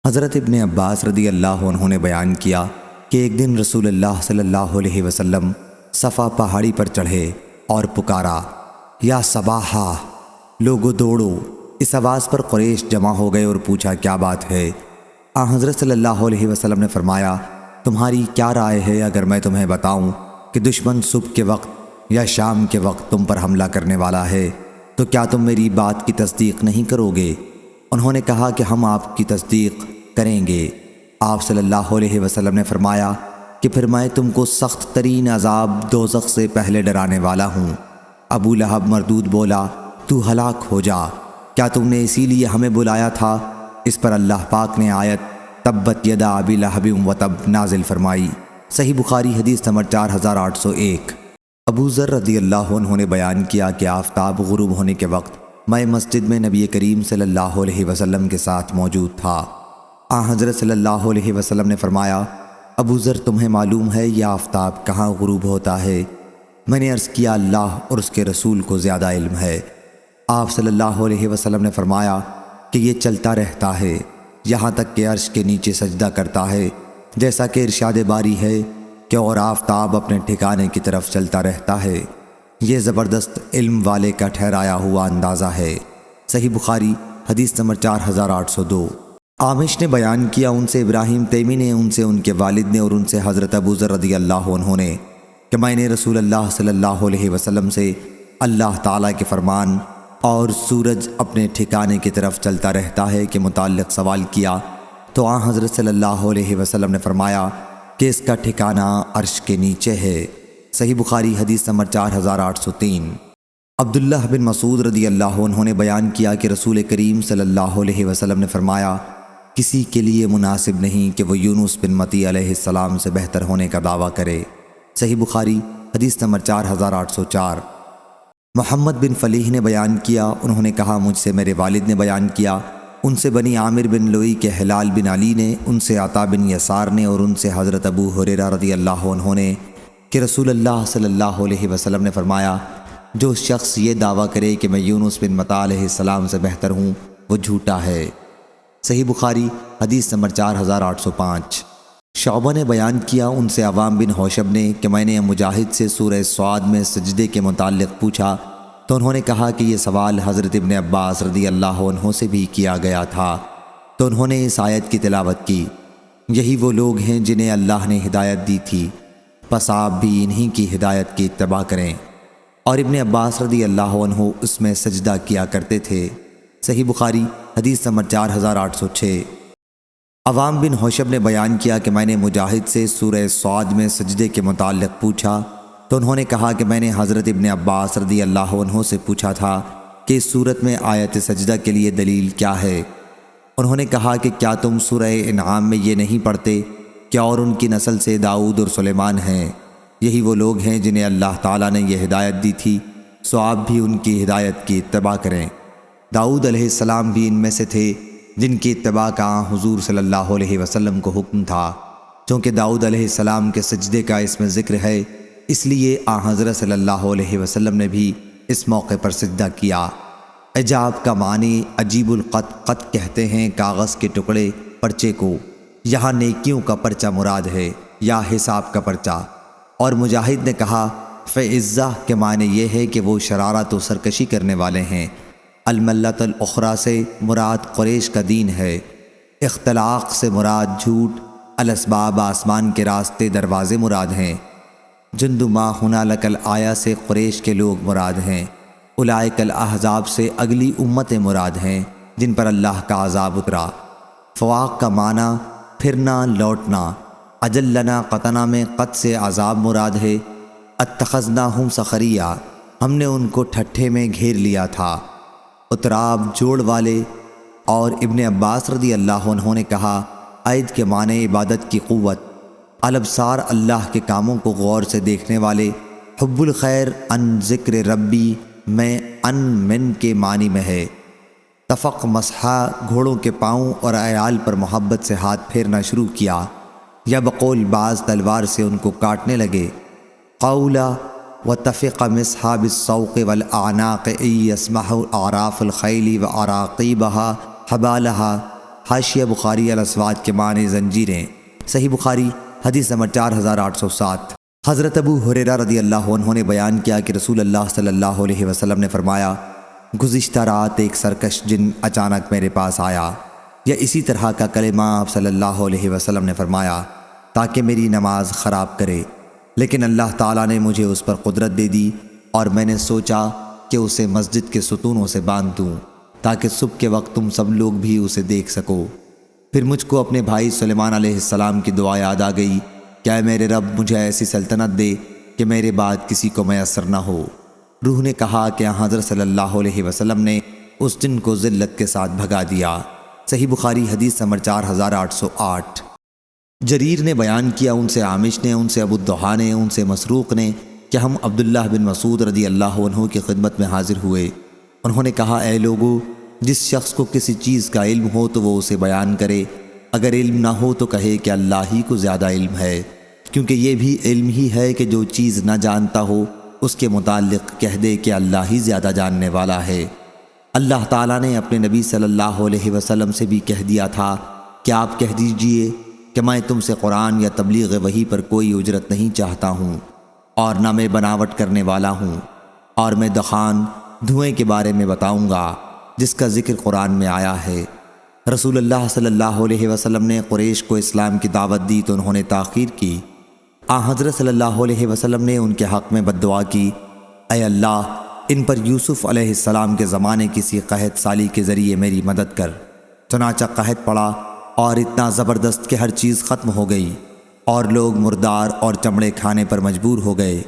حضرت ابن عباس رضی اللہ عنہ نے بیان کیا کہ ایک دن رسول اللہ صلی اللہ علیہ وسلم صفا پہاڑی پر چڑھے اور پکارا، یا صباحا، لوگو دوڑو۔ اس آواز پر قریش جمع ہو گئے اور پوچھا کیا بات ہے؟ حضرت صلی اللہ علیہ وسلم نے فرمایا، تمہاری کیا رائے ہے اگر میں تمہیں بتاؤں کہ دشمن صبح کے وقت یا شام کے وقت تم پر حملہ کرنے والا ہے، تو کیا تم میری بات کی تصدیق نہیں کرو گے؟ انہوں نے کہا کہ ہم آپ کی تصدیق کریں گے۔ آپ صلی اللہ علیہ وسلم نے فرمایا کہ پھر میں تم کو سخت ترین عذاب دوزخ سے پہلے ڈرانے والا ہوں۔ ابو لہب مردود بولا، تو ہلاک ہو جا، کیا تم نے اسی لیے ہمیں بلایا تھا؟ اس پر اللہ پاک نے آیت تبت یدا ابی لہب وتب نازل فرمائی۔ صحیح بخاری حدیث نمبر 4801۔ ابو ذر رضی اللہ عنہ نے بیان کیا کہ آفتاب غروب ہونے کے وقت میں مسجد میں نبی کریم صلی اللہ علیہ وسلم کے ساتھ موجود تھا۔ حضرت صلی اللہ علیہ وسلم نے فرمایا، ابو ذر تمہیں معلوم ہے یہ آفتاب کہاں غروب ہوتا ہے؟ میں نے عرض کیا اللہ اور اس کے رسول کو زیادہ علم ہے۔ آپ صلی اللہ علیہ وسلم نے فرمایا کہ یہ چلتا رہتا ہے یہاں تک کہ عرش کے نیچے سجدہ کرتا ہے، جیسا کہ ارشاد باری ہے کہ اور آفتاب اپنے ٹھکانے کی طرف چلتا رہتا ہے۔ یہ زبردست علم والے کا ٹھہرایا ہوا اندازہ ہے۔ صحیح بخاری حدیث نمبر 4802۔ عامش نے بیان کیا، ان سے ابراہیم تیمی نے، ان سے ان کے والد نے، اور ان سے حضرت ابو ذر رضی اللہ عنہ نے کہ میں نے رسول اللہ صلی اللہ علیہ وسلم سے اللہ تعالیٰ کے فرمان اور سورج اپنے ٹھکانے کی طرف چلتا رہتا ہے کے متعلق سوال کیا، تو حضرت صلی اللہ علیہ وسلم نے فرمایا کہ اس کا ٹھکانہ عرش کے نیچے ہے۔ صحیح بخاری حدیث نمبر 4803۔ عبداللہ بن مسعود رضی اللہ عنہ نے بیان کیا کہ رسول کریم صلی اللہ علیہ وسلم نے فرمایا، کسی کے لیے مناسب نہیں کہ وہ یونس بن متی علیہ السلام سے بہتر ہونے کا دعویٰ کرے۔ صحیح بخاری حدیث نمبر 4804۔ محمد بن فلیح نے بیان کیا، انہوں نے کہا مجھ سے میرے والد نے بیان کیا، ان سے بنی عامر بن لوئی کے ہلال بن علی نے، ان سے عطا بن یسار نے، اور ان سے حضرت ابو ہریرہ رضی اللہ عنہ نے کہ رسول اللہ صلی اللہ علیہ وسلم نے فرمایا، جو شخص یہ دعویٰ کرے کہ میں یونس بن متی علیہ السلام سے بہتر ہوں وہ جھوٹا ہے۔ صحیح بخاری حدیث نمبر 4805۔ شعبہ نے بیان کیا، ان سے عوام بن حوشب نے کہ میں نے مجاہد سے سورہ صاد میں سجدے کے متعلق پوچھا، تو انہوں نے کہا کہ یہ سوال حضرت ابن عباس رضی اللہ عنہ سے بھی کیا گیا تھا، تو انہوں نے اس آیت کی تلاوت کی، یہی وہ لوگ ہیں جنہیں اللہ نے ہدایت دی تھی، پس آپ بھی انہی کی ہدایت کی اتباع کریں۔ اور ابن عباس رضی اللہ عنہ اس میں سجدہ کیا کرتے تھے۔ صحیح بخاری حدیث نمبر 4806۔ عوام بن حوشب نے بیان کیا کہ میں نے مجاہد سے سورہ صاد میں سجدے کے متعلق پوچھا، تو انہوں نے کہا کہ میں نے حضرت ابن عباس رضی اللہ عنہ سے پوچھا تھا کہ اس صورت میں آیت سجدہ کے لیے دلیل کیا ہے؟ انہوں نے کہا کہ کیا تم سورہ انعام میں یہ نہیں پڑھتے کہ اور ان کی نسل سے داؤد اور سلیمان ہیں، یہی وہ لوگ ہیں جنہیں اللہ تعالیٰ نے یہ ہدایت دی تھی، سو آپ بھی ان کی ہدایت کی اتباع کریں۔ داؤد علیہ السلام بھی ان میں سے تھے جن کی اتباع کا حضور صلی اللہ علیہ وسلم کو حکم تھا، چونکہ داؤد علیہ السلام کے سجدے کا اس میں ذکر ہے، اس لیے حضرت صلی اللہ علیہ وسلم نے بھی اس موقع پر سجدہ کیا۔ اعجاب کا معنی عجیب القط، قط کہتے ہیں کاغذ کے ٹکڑے پرچے کو، یہاں نیکیوں کا پرچہ مراد ہے یا حساب کا پرچہ۔ اور مجاہد نے کہا فعزہ کے معنی یہ ہے کہ وہ شرارت و سرکشی کرنے والے ہیں۔ الملۃ الاخری سے مراد قریش کا دین ہے، اختلاق سے مراد جھوٹ، الاسباب آسمان کے راستے دروازے مراد ہیں، جند ما ہنالک الآیہ سے قریش کے لوگ مراد ہیں، اولئک الاحزاب سے اگلی امتیں مراد ہیں جن پر اللہ کا عذاب اترا۔ فواق کا معنی پھرنا لوٹنا، اجلنا قطنا میں قط سے عذاب مراد ہے، اتخذناہم سخریہ ہم نے ان کو ٹھٹھے میں گھیر لیا تھا، اتراب جوڑ والے۔ اور ابن عباس رضی اللہ عنہ نے کہا عید کے معنی عبادت کی قوت، الابصار اللہ کے کاموں کو غور سے دیکھنے والے، حب الخیر ان ذکر ربی میں ان من کے معنی میں ہے، تفق مسحا گھوڑوں کے پاؤں اور عیال پر محبت سے ہاتھ پھیرنا شروع کیا، یا بقول باز تلوار سے ان کو کاٹنے لگے، قولا وتفق مسحا بالسوق والاعناق ای یسمح اعراف الخیل واراقیبها حبالها حاشیہ بخاری الاسواد کے معنی زنجیریں۔ صحیح بخاری حدیث نمبر 4807۔ حضرت ابو ہریرہ رضی اللہ عنہ نے بیان کیا کہ رسول اللہ صلی اللہ علیہ وسلم نے فرمایا، گزشتہ رات ایک سرکش جن اچانک میرے پاس آیا، یا اسی طرح کا کلمہ آپ صلی اللہ علیہ وسلم نے فرمایا، تاکہ میری نماز خراب کرے، لیکن اللہ تعالیٰ نے مجھے اس پر قدرت دے دی اور میں نے سوچا کہ اسے مسجد کے ستونوں سے باندھ دوں تاکہ صبح کے وقت تم سب لوگ بھی اسے دیکھ سکو۔ پھر مجھ کو اپنے بھائی سلیمان علیہ السلام کی دعا یاد آ گئی کہ اے میرے رب مجھے ایسی سلطنت دے کہ میرے بعد کسی کو میسر نہ ہو۔ روح نے کہا کہ حضرت صلی اللہ علیہ وسلم نے اس جن کو ذلت کے ساتھ بھگا دیا۔ صحیح بخاری حدیث نمبر 4808۔ جریر نے بیان کیا، ان سے عامش نے، ان سے ابو الضحیٰ نے، ان سے مسروق نے کہ ہم عبداللہ بن مسعود رضی اللہ عنہ کی خدمت میں حاضر ہوئے۔ انہوں نے کہا، اے لوگو، جس شخص کو کسی چیز کا علم ہو تو وہ اسے بیان کرے، اگر علم نہ ہو تو کہے کہ اللہ ہی کو زیادہ علم ہے، کیونکہ یہ بھی علم ہی ہے کہ جو چیز نہ جانتا ہو اس کے متعلق کہہ دے کہ اللہ ہی زیادہ جاننے والا ہے۔ اللہ تعالیٰ نے اپنے نبی صلی اللہ علیہ وسلم سے بھی کہہ دیا تھا کہ آپ کہہ دیجئے کہ میں تم سے قرآن یا تبلیغ وحی پر کوئی اجرت نہیں چاہتا ہوں، اور نہ میں بناوٹ کرنے والا ہوں، اور میں دخان دھوئیں کے بارے میں بتاؤں گا جس کا ذکر قرآن میں آیا ہے۔ رسول اللہ صلی اللہ علیہ وسلم نے قریش کو اسلام کی دعوت دی تو انہوں نے تاخیر کی۔ حضرت صلی اللہ علیہ وسلم نے ان کے حق میں بد دعا کی، اے اللہ ان پر یوسف علیہ السلام کے زمانے کسی قحط سالی کے ذریعے میری مدد کر۔ چنانچہ قحط پڑا اور اتنا زبردست کہ ہر چیز ختم ہو گئی اور لوگ مردار اور چمڑے کھانے پر مجبور ہو گئے۔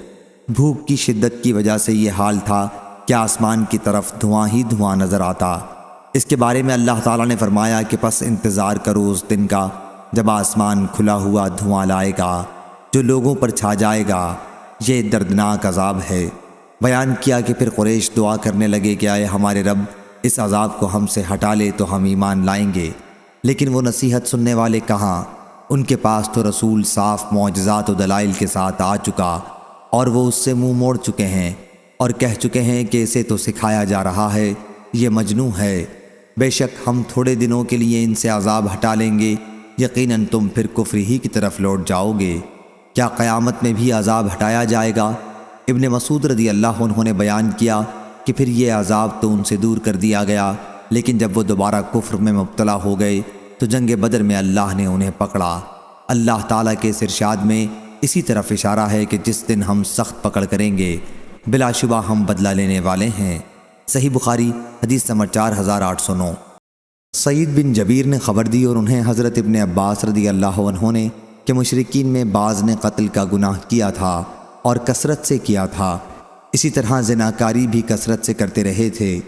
بھوک کی شدت کی وجہ سے یہ حال تھا کہ آسمان کی طرف دھواں ہی دھواں نظر آتا۔ اس کے بارے میں اللہ تعالیٰ نے فرمایا کہ پس انتظار کرو اس دن کا جب آسمان کھلا ہوا دھواں لائے گا جو لوگوں پر چھا جائے گا، یہ دردناک عذاب ہے۔ بیان کیا کہ پھر قریش دعا کرنے لگے کہ اے ہمارے رب اس عذاب کو ہم سے ہٹا لے تو ہم ایمان لائیں گے، لیکن وہ نصیحت سننے والے کہاں؟ ان کے پاس تو رسول صاف معجزات و دلائل کے ساتھ آ چکا اور وہ اس سے منہ موڑ چکے ہیں اور کہہ چکے ہیں کہ اسے تو سکھایا جا رہا ہے، یہ مجنون ہے۔ بے شک ہم تھوڑے دنوں کے لیے ان سے عذاب ہٹا لیں گے، یقیناً تم پھر کفر ہی کی طرف لوٹ جاؤ گے۔ کیا قیامت میں بھی عذاب ہٹایا جائے گا؟ ابن مسعود رضی اللہ عنہ نے بیان کیا کہ پھر یہ عذاب تو ان سے دور کر دیا گیا، لیکن جب وہ دوبارہ کفر میں مبتلا ہو گئے تو جنگ بدر میں اللہ نے انہیں پکڑا۔ اللہ تعالیٰ کے اس ارشاد میں اسی طرف اشارہ ہے کہ جس دن ہم سخت پکڑ کریں گے بلا شبہ ہم بدلہ لینے والے ہیں۔ صحیح بخاری حدیث نمبر 4809۔ سعید بن جبیر نے خبر دی اور انہیں حضرت ابن عباس رضی اللہ عنہ نے کہ مشرکین میں بعض نے قتل کا گناہ کیا تھا اور کثرت سے کیا تھا، اسی طرح زناکاری بھی کثرت سے کرتے رہے تھے۔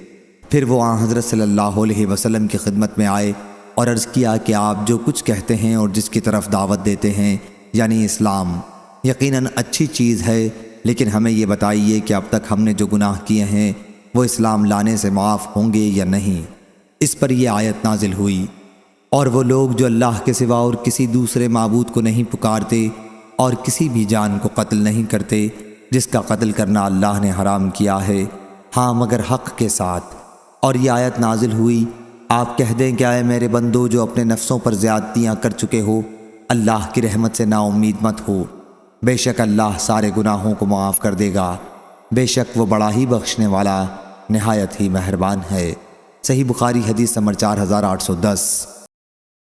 پھر وہ حضرت صلی اللہ علیہ وسلم کی خدمت میں آئے اور عرض کیا کہ آپ جو کچھ کہتے ہیں اور جس کی طرف دعوت دیتے ہیں یعنی اسلام، یقیناً اچھی چیز ہے، لیکن ہمیں یہ بتائیے کہ اب تک ہم نے جو گناہ کیے ہیں وہ اسلام لانے سے معاف ہوں گے یا نہیں۔ اس پر یہ آیت نازل ہوئی، اور وہ لوگ جو اللہ کے سوا اور کسی دوسرے معبود کو نہیں پکارتے اور کسی بھی جان کو قتل نہیں کرتے جس کا قتل کرنا اللہ نے حرام کیا ہے، ہاں مگر حق کے ساتھ۔ اور یہ آیت نازل ہوئی، آپ کہہ دیں کہ اے میرے بندو جو اپنے نفسوں پر زیادتیاں کر چکے ہو، اللہ کی رحمت سے نا امید مت ہو، بے شک اللہ سارے گناہوں کو معاف کر دے گا، بے شک وہ بڑا ہی بخشنے والا نہایت ہی مہربان ہے۔ صحیح بخاری حدیث نمبر 4810۔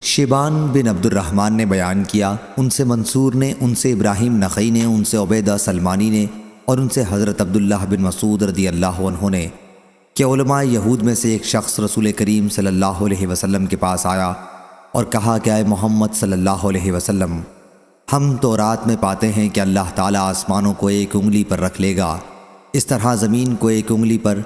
شیبان بن عبد الرحمن نے بیان کیا، ان سے منصور نے، ان سے ابراہیم نخعی نے، ان سے عبیدہ سلمانی نے اور ان سے حضرت عبداللہ بن مسعود رضی اللہ عنہ نے کہ علماء یہود میں سے ایک شخص رسول کریم صلی اللہ علیہ وسلم کے پاس آیا اور کہا کہ اے محمد صلی اللہ علیہ وسلم، ہم تورات میں پاتے ہیں کہ اللہ تعالیٰ آسمانوں کو ایک انگلی پر رکھ لے گا، اس طرح زمین کو ایک انگلی پر،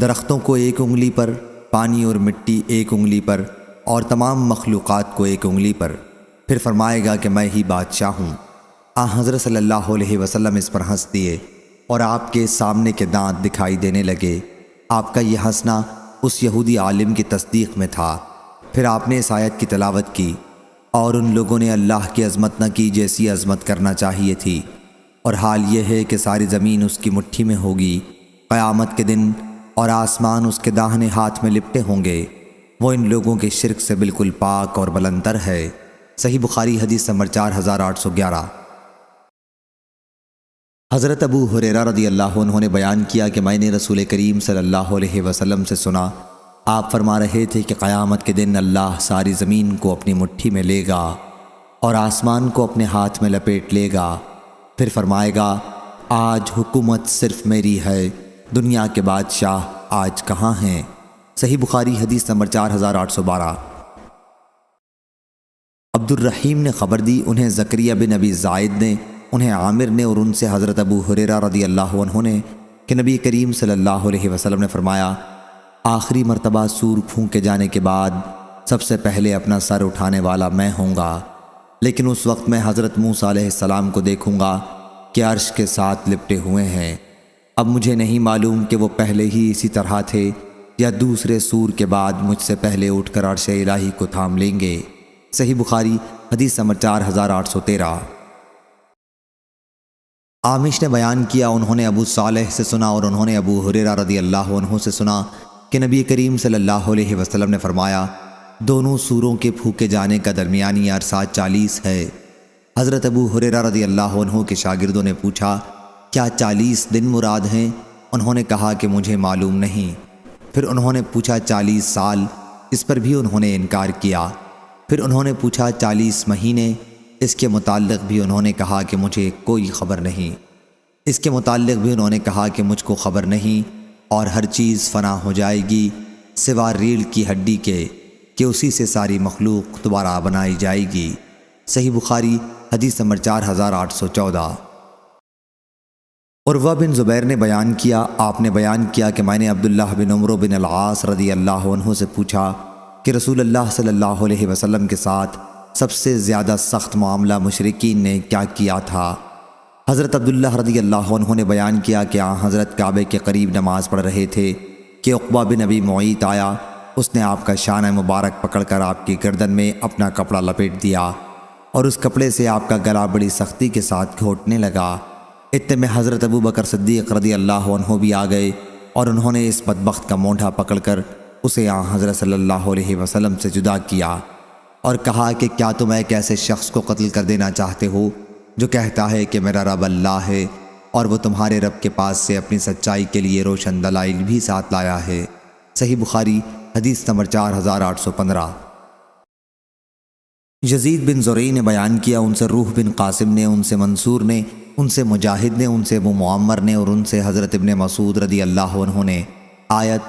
درختوں کو ایک انگلی پر، پانی اور مٹی ایک انگلی پر اور تمام مخلوقات کو ایک انگلی پر، پھر فرمائے گا کہ میں ہی بادشاہ ہوں۔ حضرت صلی اللہ علیہ وسلم اس پر ہنس دیے اور آپ کے سامنے کے دانت دکھائی دینے لگے۔ آپ کا یہ ہنسنا اس یہودی عالم کی تصدیق میں تھا۔ پھر آپ نے اس آیت کی تلاوت کی، اور ان لوگوں نے اللہ کی عظمت نہ کی جیسی عظمت کرنا چاہیے تھی، اور حال یہ ہے کہ ساری زمین اس کی مٹھی میں ہوگی قیامت کے دن، اور آسمان اس کے داہنے ہاتھ میں لپٹے ہوں گے۔ وہ ان لوگوں کے شرک سے بالکل پاک اور بلندر ہے۔ صحیح بخاری حدیث نمبر 4811۔ حضرت ابو ہریرہ رضی اللہ عنہ نے بیان کیا کہ میں نے رسول کریم صلی اللہ علیہ وسلم سے سنا، آپ فرما رہے تھے کہ قیامت کے دن اللہ ساری زمین کو اپنی مٹھی میں لے گا اور آسمان کو اپنے ہاتھ میں لپیٹ لے گا، پھر فرمائے گا آج حکومت صرف میری ہے، دنیا کے بادشاہ آج کہاں ہیں؟ صحیح بخاری حدیث نمبر 4812۔ عبد الرحیم نے خبر دی، انہیں زکریا بن ابی زائد نے، انہیں عامر نے اور ان سے حضرت ابو ہریرہ رضی اللہ عنہ نے کہ نبی کریم صلی اللہ علیہ وسلم نے فرمایا آخری مرتبہ سور پھونکے جانے کے بعد سب سے پہلے اپنا سر اٹھانے والا میں ہوں گا، لیکن اس وقت میں حضرت موسیٰ علیہ السلام کو دیکھوں گا کہ عرش کے ساتھ لپٹے ہوئے ہیں۔ اب مجھے نہیں معلوم کہ وہ پہلے ہی اسی طرح تھے یا دوسرے سور کے بعد مجھ سے پہلے اٹھ کر عرش الہی کو تھام لیں گے۔ صحیح بخاری حدیث نمبر 4813۔ عامش نے بیان کیا، انہوں نے ابو صالح سے سنا اور انہوں نے ابو ہریرہ رضی اللہ عنہ سے سنا کہ نبی کریم صلی اللہ علیہ وسلم نے فرمایا دونوں سوروں کے پھونکے جانے کا درمیانی عرصہ 40 ہے۔ حضرت ابو ہریرہ رضی اللہ عنہ کے شاگردوں نے پوچھا کیا 40 دن مراد ہیں؟ انہوں نے کہا کہ مجھے معلوم نہیں۔ پھر انہوں نے پوچھا 40 سال؟ اس پر بھی انہوں نے انکار کیا۔ پھر انہوں نے پوچھا 40 مہینے؟ اس کے متعلق بھی انہوں نے کہا کہ مجھے کوئی خبر نہیں۔ اس کے متعلق بھی انہوں نے کہا کہ مجھ کو خبر نہیں، اور ہر چیز فنا ہو جائے گی سوا ریڑھ کی ہڈی کے کہ اسی سے ساری مخلوق دوبارہ بنائی جائے گی۔ صحیح بخاری حدیث نمبر 4814۔ عروہ بن زبیر نے بیان کیا، آپ نے بیان کیا کہ میں نے عبداللہ بن عمرو بن العاص رضی اللہ عنہ سے پوچھا کہ رسول اللہ صلی اللہ علیہ وسلم کے ساتھ سب سے زیادہ سخت معاملہ مشرکین نے کیا کیا تھا؟ حضرت عبداللہ رضی اللہ عنہ نے بیان کیا کہ حضرت کعبے کے قریب نماز پڑھ رہے تھے کہ عقبہ بن ابی معیط آیا، اس نے آپ کا شانہ مبارک پکڑ کر آپ کی گردن میں اپنا کپڑا لپیٹ دیا اور اس کپڑے سے آپ کا گلا بڑی سختی کے ساتھ گھونٹنے لگا۔ اتنے میں حضرت ابو بکر صدیق رضی اللہ عنہ بھی آ گئے اور انہوں نے اس بدبخت کا مونڈھا پکڑ کر اسے حضرت صلی اللہ علیہ وسلم سے جدا کیا اور کہا کہ کیا تم ایک ایسے شخص کو قتل کر دینا چاہتے ہو جو کہتا ہے کہ میرا رب اللہ ہے اور وہ تمہارے رب کے پاس سے اپنی سچائی کے لیے روشن دلائل بھی ساتھ لایا ہے؟ صحیح بخاری حدیث نمبر 4815۔ یزید بن زرعی نے بیان کیا، ان سے روح بن قاسم نے، ان سے منصور نے، ان سے مجاہد نے، ان سے ابو معمر نے اور ان سے حضرت ابن مسعود رضی اللہ عنہ نے آیت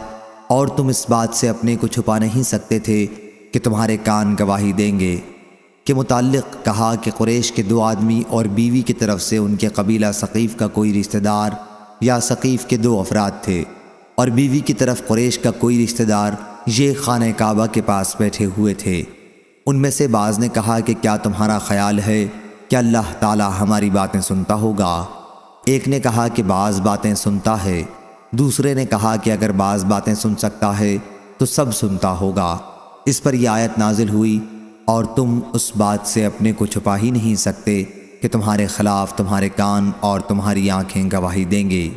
اور تم اس بات سے اپنے کو چھپا نہیں سکتے تھے کہ تمہارے کان گواہی دیں گے کے متعلق کہا کہ قریش کے 2 آدمی اور بیوی کی طرف سے ان کے قبیلہ ثقیف کا کوئی رشتہ دار یا ثقیف کے 2 افراد تھے اور بیوی کی طرف قریش کا کوئی رشتہ دار یہ خانہ کعبہ کے پاس بیٹھے ہوئے تھے۔ ان میں سے بعض نے کہا کہ کیا تمہارا خیال ہے کہ اللہ تعالی ہماری باتیں سنتا ہوگا؟ ایک نے کہا کہ بعض باتیں سنتا ہے، دوسرے نے کہا کہ اگر بعض باتیں سن سکتا ہے تو سب سنتا ہوگا۔ اس پر یہ آیت نازل ہوئی اور تم اس بات سے اپنے کو چھپا ہی نہیں سکتے کہ تمہارے خلاف تمہارے کان اور تمہاری آنکھیں گواہی دیں گے،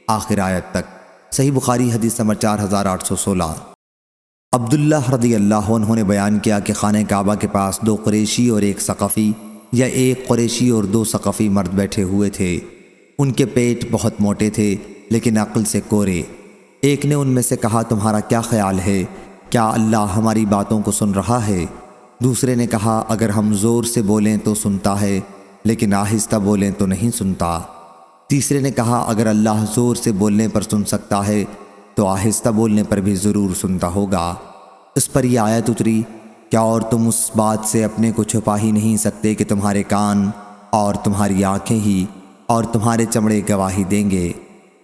آخر آیت تک۔ صحیح بخاری حدیث نمبر 4816۔ عبداللہ رضی اللہ عنہ نے بیان کیا کہ خانہ کعبہ کے پاس 2 قریشی اور 1 ثقفی یا 1 قریشی اور 2 ثقفی مرد بیٹھے ہوئے تھے۔ ان کے پیٹ بہت موٹے تھے لیکن عقل سے کورے۔ ایک نے ان میں سے کہا تمہارا کیا خیال ہے، کیا اللہ ہماری باتوں کو سن رہا ہے؟ دوسرے نے کہا اگر ہم زور سے بولیں تو سنتا ہے لیکن آہستہ بولیں تو نہیں سنتا۔ تیسرے نے کہا اگر اللہ زور سے بولنے پر سن سکتا ہے تو آہستہ بولنے پر بھی ضرور سنتا ہوگا۔ اس پر یہ آیت اتری، کیا اور تم اس بات سے اپنے کو چھپا ہی نہیں سکتے کہ تمہارے کان اور تمہاری آنکھیں ہی اور تمہارے چمڑے گواہی دیں گے،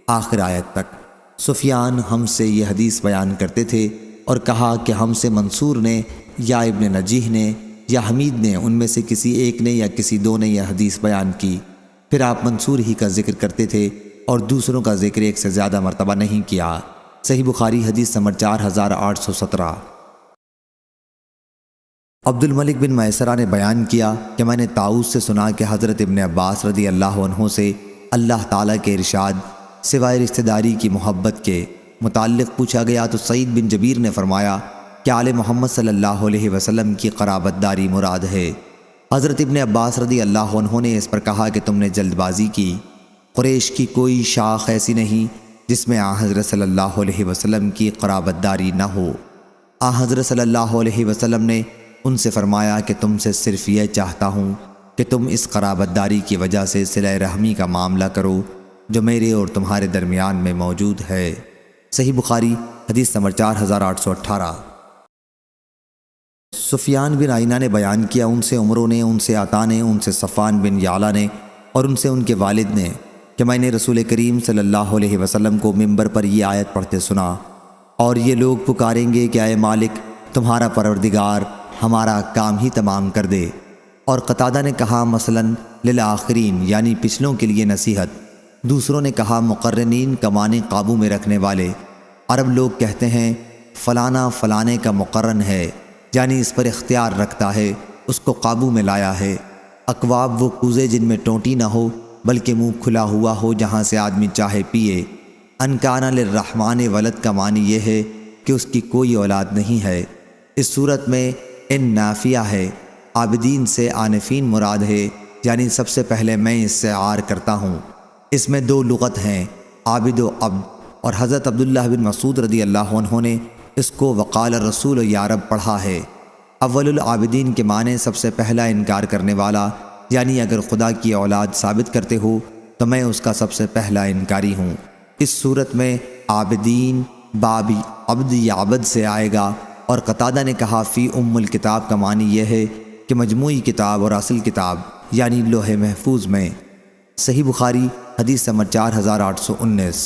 آخر آیت تک۔ سفیان ہم سے یہ حدیث بیان کرتے تھے اور کہا کہ ہم سے منصور نے یا ابن نجیح نے یا حمید نے، ان میں سے کسی ایک نے یا کسی 2 نے یہ حدیث بیان کی۔ پھر آپ منصور ہی کا ذکر کرتے تھے اور دوسروں کا ذکر 1 سے زیادہ مرتبہ نہیں کیا۔ صحیح بخاری حدیث نمبر 4817۔ عبد الملک بن میسرہ نے بیان کیا کہ میں نے طاؤس سے سنا کہ حضرت ابن عباس رضی اللہ عنہ سے اللہ تعالیٰ کے ارشاد سوائے رشتہ داری کی محبت کے متعلق پوچھا گیا تو سعید بن جبیر نے فرمایا کہ آل محمد صلی اللہ علیہ وسلم کی قرابت داری مراد ہے۔ حضرت ابن عباس رضی اللہ عنہ نے اس پر کہا کہ تم نے جلد بازی کی، قریش کی کوئی شاخ ایسی نہیں جس میں حضرت صلی اللہ علیہ وسلم کی قرابت داری نہ ہو۔ حضرت صلی اللہ علیہ وسلم نے ان سے فرمایا کہ تم سے صرف یہ چاہتا ہوں کہ تم اس قرابت داری کی وجہ سے صلہ رحمی کا معاملہ کرو جو میرے اور تمہارے درمیان میں موجود ہے۔ صحیح بخاری حدیث نمبر 4818۔ سفیان بن عینہ نے بیان کیا، ان سے عمرو نے، ان سے عطا نے، ان سے صفوان بن یعلا نے اور ان سے ان کے والد نے کہ میں نے رسول کریم صلی اللہ علیہ وسلم کو منبر پر یہ آیت پڑھتے سنا، اور یہ لوگ پکاریں گے کہ اے مالک تمہارا پروردگار ہمارا کام ہی تمام کر دے۔ اور قتادہ نے کہا مثلاً للآخرین یعنی پچھلوں کے لیے نصیحت، دوسروں نے کہا مقرنین کا معنی قابو میں رکھنے والے۔ عرب لوگ کہتے ہیں فلانا فلانے کا مقرن ہے، یعنی اس پر اختیار رکھتا ہے، اس کو قابو میں لایا ہے۔ اقواب وہ کوزے جن میں ٹوٹی نہ ہو بلکہ منہ کھلا ہوا ہو جہاں سے آدمی چاہے پیے۔ ان کان للرحمن ولد کا معنی یہ ہے کہ اس کی کوئی اولاد نہیں ہے۔ اس صورت میں ان نافیہ ہے، عابدین سے عانفین مراد ہے، یعنی سب سے پہلے میں اس سے عار کرتا ہوں۔ اس میں دو لغت ہیں، عابد و عبد، اور حضرت عبداللہ بن مسعود رضی اللہ عنہ نے اس کو وقال الرسول یا رب پڑھا ہے۔ اول العابدین کے معنی سب سے پہلا انکار کرنے والا، یعنی اگر خدا کی اولاد ثابت کرتے ہو تو میں اس کا سب سے پہلا انکاری ہوں۔ اس صورت میں عابدین باب عبد یا عبد سے آئے گا۔ اور قتادہ نے کہا فی الکتاب کا معنی یہ ہے کہ مجموعی کتاب اور اصل کتاب یعنی لوح محفوظ میں۔ صحیح بخاری حدیث نمبر 4819۔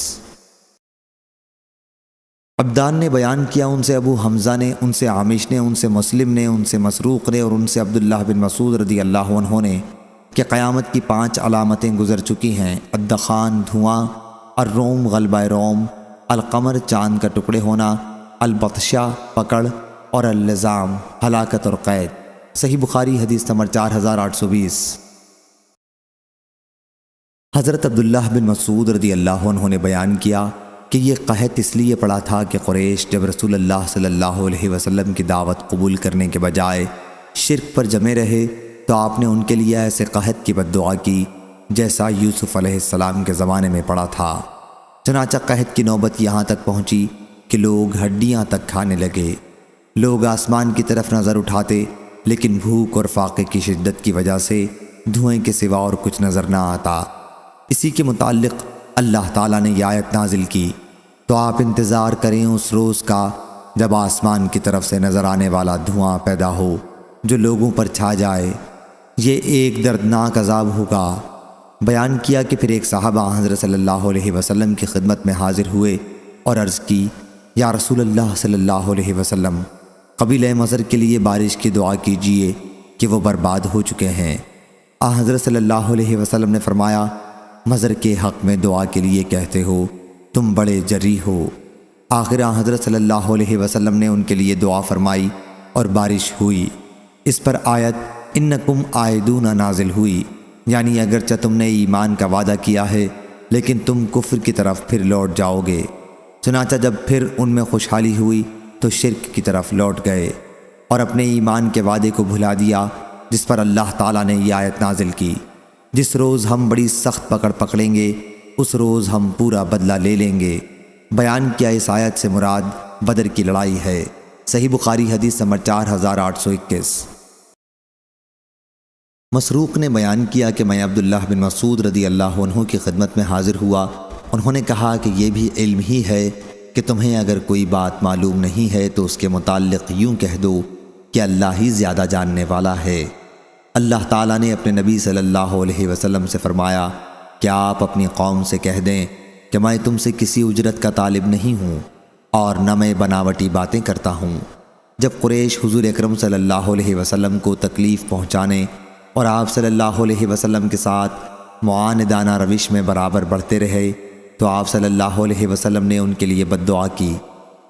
عبدان نے بیان کیا، ان سے ابو حمزہ نے، ان سے عامش نے، ان سے مسلم نے، ان سے مسروق نے اور ان سے عبداللہ بن مسعود رضی اللہ عنہ نے کہ قیامت کی 5 علامتیں گزر چکی ہیں: الدخان دھواں، الروم غلبہ روم، القمر چاند کا ٹکڑے ہونا، البطشہ پکڑ، اور اللزام ہلاکت اور قید۔ صحیح بخاری حدیث نمبر 4820۔ حضرت عبداللہ بن مسعود رضی اللہ عنہ نے بیان کیا کہ یہ قحط اس لیے پڑا تھا کہ قریش جب رسول اللہ صلی اللہ علیہ وسلم کی دعوت قبول کرنے کے بجائے شرک پر جمے رہے تو آپ نے ان کے لیے ایسے قحط کی بد دعا کی جیسا یوسف علیہ السلام کے زمانے میں پڑا تھا۔ چنانچہ قحط کی نوبت یہاں تک پہنچی کہ لوگ ہڈیاں تک کھانے لگے۔ لوگ آسمان کی طرف نظر اٹھاتے لیکن بھوک اور فاقے کی شدت کی وجہ سے دھوئیں کے سوا اور کچھ نظر نہ آتا۔ اسی کے متعلق اللہ تعالیٰ نے یہ آیت نازل کی، تو آپ انتظار کریں اس روز کا جب آسمان کی طرف سے نظر آنے والا دھواں پیدا ہو جو لوگوں پر چھا جائے، یہ ایک دردناک عذاب ہوگا۔ بیان کیا کہ پھر ایک صحابہ حضرت صلی اللہ علیہ وسلم کی خدمت میں حاضر ہوئے اور عرض کی، یا رسول اللہ صلی اللہ علیہ وسلم، قبیلہ مضر کے لیے بارش کی دعا کیجیے کہ وہ برباد ہو چکے ہیں۔ حضرت صلی اللہ علیہ وسلم نے فرمایا، مضر کے حق میں دعا کے لیے کہتے ہو، تم بڑے جری ہو۔ آخر حضرت صلی اللہ علیہ وسلم نے ان کے لیے دعا فرمائی اور بارش ہوئی۔ اس پر آیت انکم عائدون نازل ہوئی، یعنی اگرچہ تم نے ایمان کا وعدہ کیا ہے لیکن تم کفر کی طرف پھر لوٹ جاؤ گے۔ چنانچہ جب پھر ان میں خوشحالی ہوئی تو شرک کی طرف لوٹ گئے اور اپنے ایمان کے وعدے کو بھلا دیا، جس پر اللہ تعالیٰ نے یہ آیت نازل کی، جس روز ہم بڑی سخت پکڑ پکڑیں گے اس روز ہم پورا بدلہ لے لیں گے۔ بیان کیا اس آیت سے مراد بدر کی لڑائی ہے۔ صحیح بخاری حدیث نمبر 4821۔ مسروق نے بیان کیا کہ میں عبداللہ بن مسعود رضی اللہ عنہ کی خدمت میں حاضر ہوا۔ انہوں نے کہا کہ یہ بھی علم ہی ہے کہ تمہیں اگر کوئی بات معلوم نہیں ہے تو اس کے متعلق یوں کہہ دو کہ اللہ ہی زیادہ جاننے والا ہے۔ اللہ تعالیٰ نے اپنے نبی صلی اللہ علیہ وسلم سے فرمایا کہ آپ اپنی قوم سے کہہ دیں کہ میں تم سے کسی اجرت کا طالب نہیں ہوں اور نہ میں بناوٹی باتیں کرتا ہوں۔ جب قریش حضور اکرم صلی اللہ علیہ وسلم کو تکلیف پہنچانے اور آپ صلی اللہ علیہ وسلم کے ساتھ معاندانہ روش میں برابر بڑھتے رہے تو آپ صلی اللہ علیہ وسلم نے ان کے لیے بد دعا کی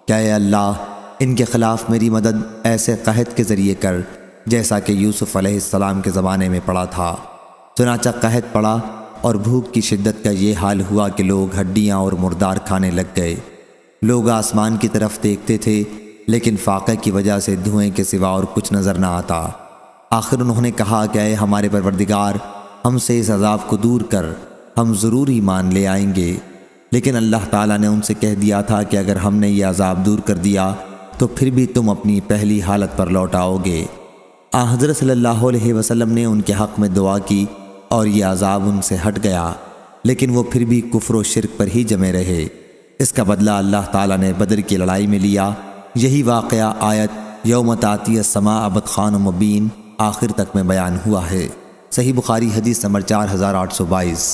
کہ اے اللہ ان کے خلاف میری مدد ایسے قحط کے ذریعے کر جیسا کہ یوسف علیہ السلام کے زمانے میں پڑا تھا۔ چنانچہ قحط پڑا اور بھوک کی شدت کا یہ حال ہوا کہ لوگ ہڈیاں اور مردار کھانے لگ گئے۔ لوگ آسمان کی طرف دیکھتے تھے لیکن فاقے کی وجہ سے دھوئیں کے سوا اور کچھ نظر نہ آتا۔ آخر انہوں نے کہا کہ اے ہمارے پروردگار، ہم سے اس عذاب کو دور کر، ہم ضرور ایمان لے آئیں گے۔ لیکن اللہ تعالیٰ نے ان سے کہہ دیا تھا کہ اگر ہم نے یہ عذاب دور کر دیا تو پھر بھی تم اپنی پہلی حالت پر لوٹ آؤ گے۔ حضرت صلی اللہ علیہ وسلم نے ان کے حق میں دعا کی اور یہ عذاب ان سے ہٹ گیا، لیکن وہ پھر بھی کفر و شرک پر ہی جمے رہے۔ اس کا بدلہ اللہ تعالیٰ نے بدر کی لڑائی میں لیا۔ یہی واقعہ آیت یوم تاتی السماء بدخان مبین آخر تک میں بیان ہوا ہے۔ صحیح بخاری حدیث نمبر 4822۔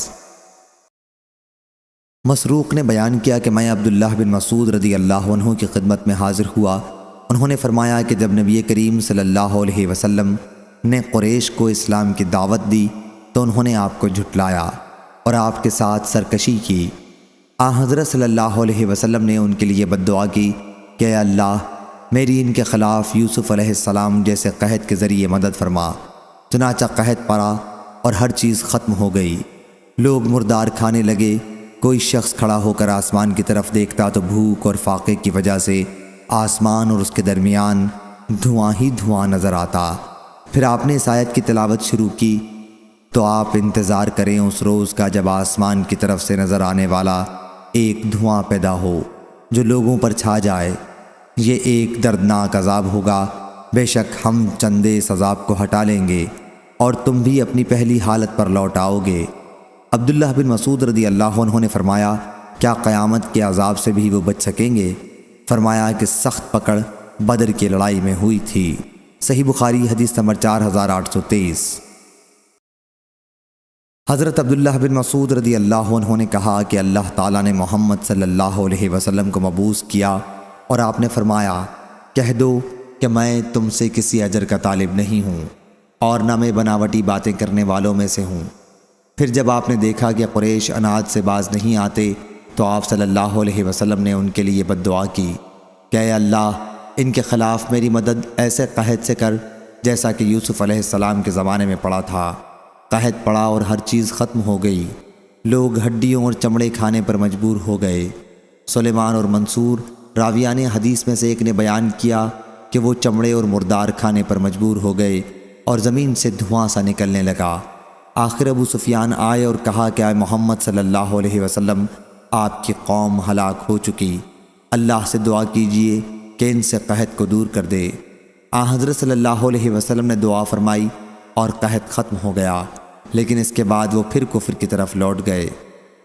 مسروق نے بیان کیا کہ میں عبداللہ بن مسعود رضی اللہ عنہ کی خدمت میں حاضر ہوا۔ انہوں نے فرمایا کہ جب نبی کریم صلی اللہ علیہ وسلم نے قریش کو اسلام کی دعوت دی تو انہوں نے آپ کو جھٹلایا اور آپ کے ساتھ سرکشی کی۔ حضرت صلی اللہ علیہ وسلم نے ان کے لیے بد دعا کی کہ اے اللہ، میری ان کے خلاف یوسف علیہ السلام جیسے قحط کے ذریعے مدد فرما۔ چنانچہ قحط پڑا اور ہر چیز ختم ہو گئی۔ لوگ مردار کھانے لگے۔ کوئی شخص کھڑا ہو کر آسمان کی طرف دیکھتا تو بھوک اور فاقے کی وجہ سے آسمان اور اس کے درمیان دھواں ہی دھواں نظر آتا۔ پھر آپ نے اس آیت کی تلاوت شروع کی تو آپ انتظار کریں اس روز کا جب آسمان کی طرف سے نظر آنے والا ایک دھواں پیدا ہو جو لوگوں پر چھا جائے۔ یہ ایک دردناک عذاب ہوگا۔ بے شک ہم چندے اس عذاب کو ہٹا لیں گے اور تم بھی اپنی پہلی حالت پر لوٹ آؤ گے۔ عبداللہ بن مسعود رضی اللہ عنہ نے فرمایا، کیا قیامت کے عذاب سے بھی وہ بچ سکیں گے؟ فرمایا کہ سخت پکڑ بدر کی لڑائی میں ہوئی تھی۔ صحیح بخاری حدیث نمبر 4823۔ حضرت عبداللہ بن مسعود رضی اللہ عنہ نے کہا کہ اللہ تعالیٰ نے محمد صلی اللہ علیہ وسلم کو مبعوث کیا اور آپ نے فرمایا، کہہ دو کہ میں تم سے کسی اجر کا طالب نہیں ہوں اور نہ میں بناوٹی باتیں کرنے والوں میں سے ہوں۔ پھر جب آپ نے دیکھا کہ قریش اناد سے باز نہیں آتے تو آپ صلی اللہ علیہ وسلم نے ان کے لیے بد دعا کی کہ اے اللہ، ان کے خلاف میری مدد ایسے قحط سے کر جیسا کہ یوسف علیہ السلام کے زمانے میں پڑا تھا۔ قحط پڑا اور ہر چیز ختم ہو گئی۔ لوگ ہڈیوں اور چمڑے کھانے پر مجبور ہو گئے۔ سلیمان اور منصور راویان حدیث میں سے ایک نے بیان کیا کہ وہ چمڑے اور مردار کھانے پر مجبور ہو گئے اور زمین سے دھواں سا نکلنے لگا۔ آخر ابو سفیان آئے اور کہا کہ اے محمد صلی اللہ علیہ وسلم، آپ کی قوم ہلاک ہو چکی، اللہ سے دعا کیجئے کہ ان سے قحط کو دور کر دے۔ حضرت صلی اللہ علیہ وسلم نے دعا فرمائی اور قحط ختم ہو گیا، لیکن اس کے بعد وہ پھر کفر کی طرف لوٹ گئے۔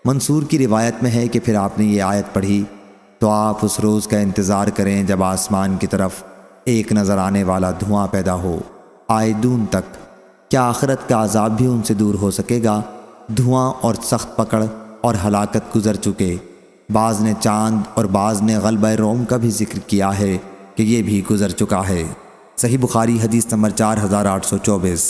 منصور کی روایت میں ہے کہ پھر آپ نے یہ آیت پڑھی تو آپ اس روز کا انتظار کریں جب آسمان کی طرف ایک نظر آنے والا دھواں پیدا ہو، آئے دون تک۔ کیا آخرت کا عذاب بھی ان سے دور ہو سکے گا؟ دھواں اور سخت پکڑ اور ہلاکت گزر چکے۔ بعض نے چاند اور بعض نے غلبہ روم کا بھی ذکر کیا ہے کہ یہ بھی گزر چکا ہے۔ صحیح بخاری حدیث نمبر 4824۔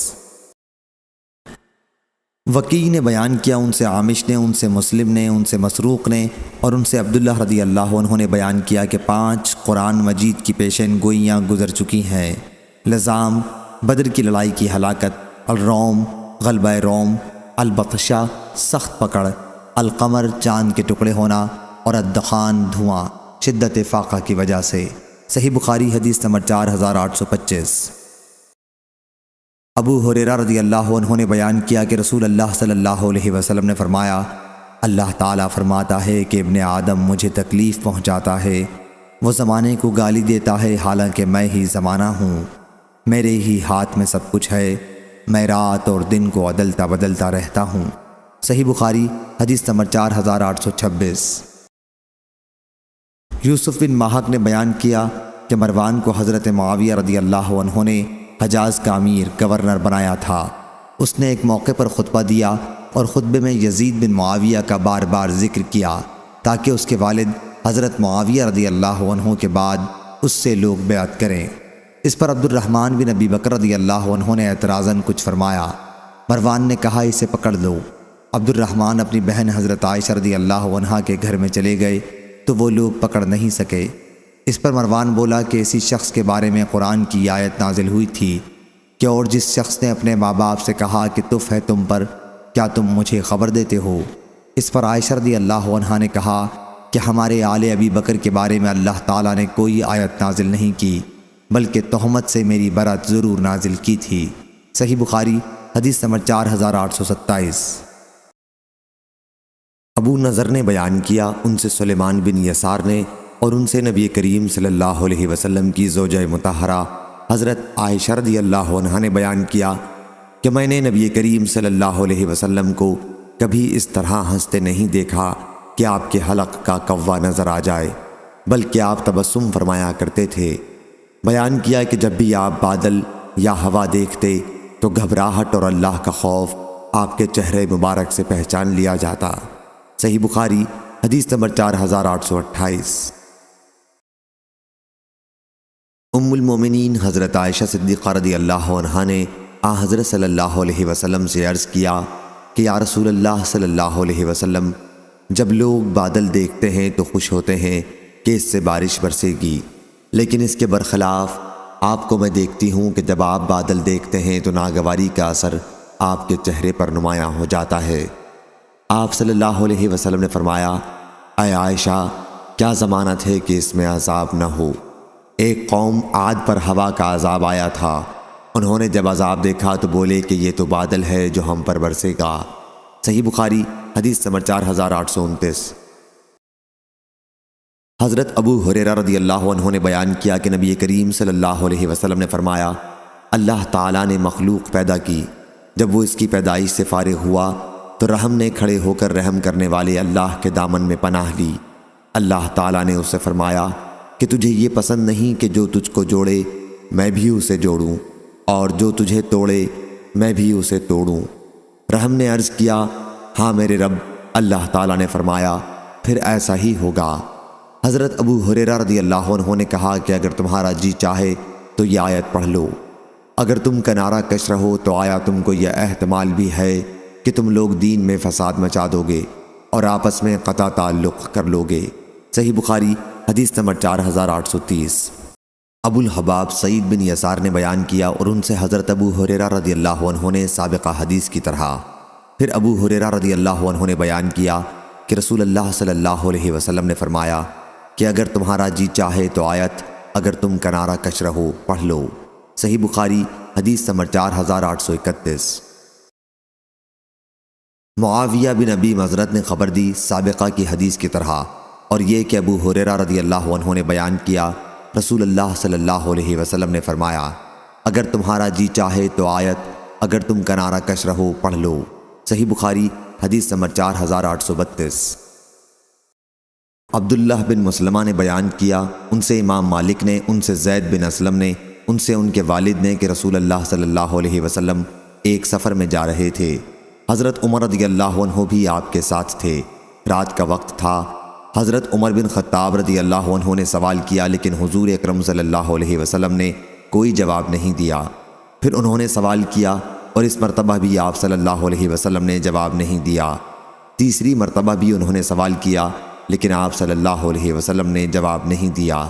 وکیع نے بیان کیا، ان سے عامش نے، ان سے مسلم نے، ان سے مسروق نے اور ان سے عبداللہ رضی اللہ عنہ نے بیان کیا کہ 5 قرآن مجید کی پیشین گوئیاں گزر چکی ہیں۔ لزام، بدر کی لڑائی کی ہلاکت، الروم، غلبہ روم، البطشہ، سخت پکڑ، القمر، چاند کے ٹکڑے ہونا اور الدخان، دھواں، شدت فاقہ کی وجہ سے۔ صحیح بخاری حدیث نمبر 4825۔ ابو ہریرہ رضی اللہ عنہ نے بیان کیا کہ رسول اللہ صلی اللہ علیہ وسلم نے فرمایا، اللہ تعالیٰ فرماتا ہے کہ ابن آدم مجھے تکلیف پہنچاتا ہے، وہ زمانے کو گالی دیتا ہے حالانکہ میں ہی زمانہ ہوں، میرے ہی ہاتھ میں سب کچھ ہے، میں رات اور دن کو عدلتا بدلتا رہتا ہوں۔ صحیح بخاری حدیث نمبر 4826۔ یوسف بن ماہک نے بیان کیا کہ مروان کو حضرت معاویہ رضی اللہ عنہ نے حجاز کا امیر گورنر بنایا تھا۔ اس نے ایک موقع پر خطبہ دیا اور خطبے میں یزید بن معاویہ کا بار بار ذکر کیا تاکہ اس کے والد حضرت معاویہ رضی اللہ عنہ کے بعد اس سے لوگ بیعت کریں۔ اس پر عبد الرحمن بن ابی بکر رضی اللہ عنہ نے اعتراضاً کچھ فرمایا۔ مروان نے کہا، اسے پکڑ لو۔ عبد الرحمن اپنی بہن حضرت عائشہ رضی اللہ عنہا کے گھر میں چلے گئے تو وہ لوگ پکڑ نہیں سکے۔ اس پر مروان بولا کہ اسی شخص کے بارے میں قرآن کی آیت نازل ہوئی تھی کہ اور جس شخص نے اپنے ماں باپ سے کہا کہ تف ہے تم پر، کیا تم مجھے خبر دیتے ہو؟ اس پر عائشہ رضی اللہ عنہا نے کہا کہ ہمارے آل ابی بکر کے بارے میں اللہ تعالیٰ نے کوئی آیت نازل نہیں کی، بلکہ تہمت سے میری برأت ضرور نازل کی تھی۔ صحیح بخاری حدیث نمبر 4827۔ ابو نضر نے بیان کیا، ان سے سلیمان بن یسار نے اور ان سے نبی کریم صلی اللہ علیہ وسلم کی زوجہ مطہرہ حضرت عائشہ رضی اللہ عنہا نے بیان کیا کہ میں نے نبی کریم صلی اللہ علیہ وسلم کو کبھی اس طرح ہنستے نہیں دیکھا کہ آپ کے حلق کا کوا نظر آ جائے، بلکہ آپ تبسم فرمایا کرتے تھے۔ بیان کیا کہ جب بھی آپ بادل یا ہوا دیکھتے تو گھبراہٹ اور اللہ کا خوف آپ کے چہرے مبارک سے پہچان لیا جاتا۔ صحیح بخاری حدیث نمبر 4828۔ ام المومنین حضرت عائشہ صدیقہ رضی اللہ عنہا نے حضرت صلی اللہ علیہ وسلم سے عرض کیا کہ یا رسول اللہ صلی اللہ علیہ وسلم، جب لوگ بادل دیکھتے ہیں تو خوش ہوتے ہیں کہ اس سے بارش برسے گی، لیکن اس کے برخلاف آپ کو میں دیکھتی ہوں کہ جب آپ بادل دیکھتے ہیں تو ناگواری کا اثر آپ کے چہرے پر نمایاں ہو جاتا ہے۔ آپ صلی اللہ علیہ وسلم نے فرمایا، اے عائشہ، کیا ضمانت ہے کہ اس میں عذاب نہ ہو؟ ایک قوم عاد پر ہوا کا عذاب آیا تھا، انہوں نے جب عذاب دیکھا تو بولے کہ یہ تو بادل ہے جو ہم پر برسے گا۔ صحیح بخاری حدیث نمبر 4829۔ حضرت ابو ہریرہ رضی اللہ عنہ نے بیان کیا کہ نبی کریم صلی اللہ علیہ وسلم نے فرمایا، اللہ تعالیٰ نے مخلوق پیدا کی، جب وہ اس کی پیدائش سے فارغ ہوا تو رحم نے کھڑے ہو کر رحم کرنے والے اللہ کے دامن میں پناہ لی۔ اللہ تعالیٰ نے اس سے فرمایا کہ تجھے یہ پسند نہیں کہ جو تجھ کو جوڑے میں بھی اسے جوڑوں، اور جو تجھے توڑے میں بھی اسے توڑوں۔ رحم نے عرض کیا، ہاں میرے رب۔ اللہ تعالیٰ نے فرمایا، پھر ایسا ہی ہوگا۔ حضرت ابو ہریرہ رضی اللہ عنہ نے کہا کہ اگر تمہارا جی چاہے تو یہ آیت پڑھ لو، اگر تم کنارہ کش رہو تو آیا تم کو یہ احتمال بھی ہے کہ تم لوگ دین میں فساد مچا دو گے اور آپس میں قطع تعلق کر لو گے۔ صحیح بخاری حدیث نمبر 4830۔ ابو الحباب سعید بن یسار نے بیان کیا اور ان سے حضرت ابو ہریرہ رضی اللہ عنہ نے سابقہ حدیث کی طرح۔ پھر ابو ہریرہ رضی اللہ عنہ نے بیان کیا کہ رسول اللہ صلی اللہ علیہ وسلم نے فرمایا کہ اگر تمہارا جی چاہے تو آیت اگر تم کنارہ کش رہو پڑھ لو۔ صحیح بخاری حدیث نمبر 4831۔ معاویہ بن ابی مزرد نے خبر دی سابقہ کی حدیث کی طرح، اور یہ کہ ابو ہریرہ رضی اللہ عنہ نے بیان کیا رسول اللہ صلی اللہ علیہ وسلم نے فرمایا، اگر تمہارا جی چاہے تو آیت اگر تم کنارہ کش رہو پڑھ لو۔ صحیح بخاری حدیث نمبر 4832۔ عبداللہ بن مسلمہ نے بیان کیا، ان سے امام مالک نے، ان سے زید بن اسلم نے، ان سے ان کے والد نے کہ رسول اللہ صلی اللہ علیہ وسلم ایک سفر میں جا رہے تھے۔ حضرت عمر رضی اللہ عنہ بھی آپ کے ساتھ تھے۔ رات کا وقت تھا۔ حضرت عمر بن خطاب رضی اللہ عنہ نے سوال کیا، لیکن حضور اکرم صلی اللہ علیہ وسلم نے کوئی جواب نہیں دیا۔ پھر انہوں نے سوال کیا اور اس مرتبہ بھی آپ صلی اللہ علیہ وسلم نے جواب نہیں دیا۔ تیسری مرتبہ بھی انہوں نے سوال کیا، لیکن آپ صلی اللہ علیہ وسلم نے جواب نہیں دیا۔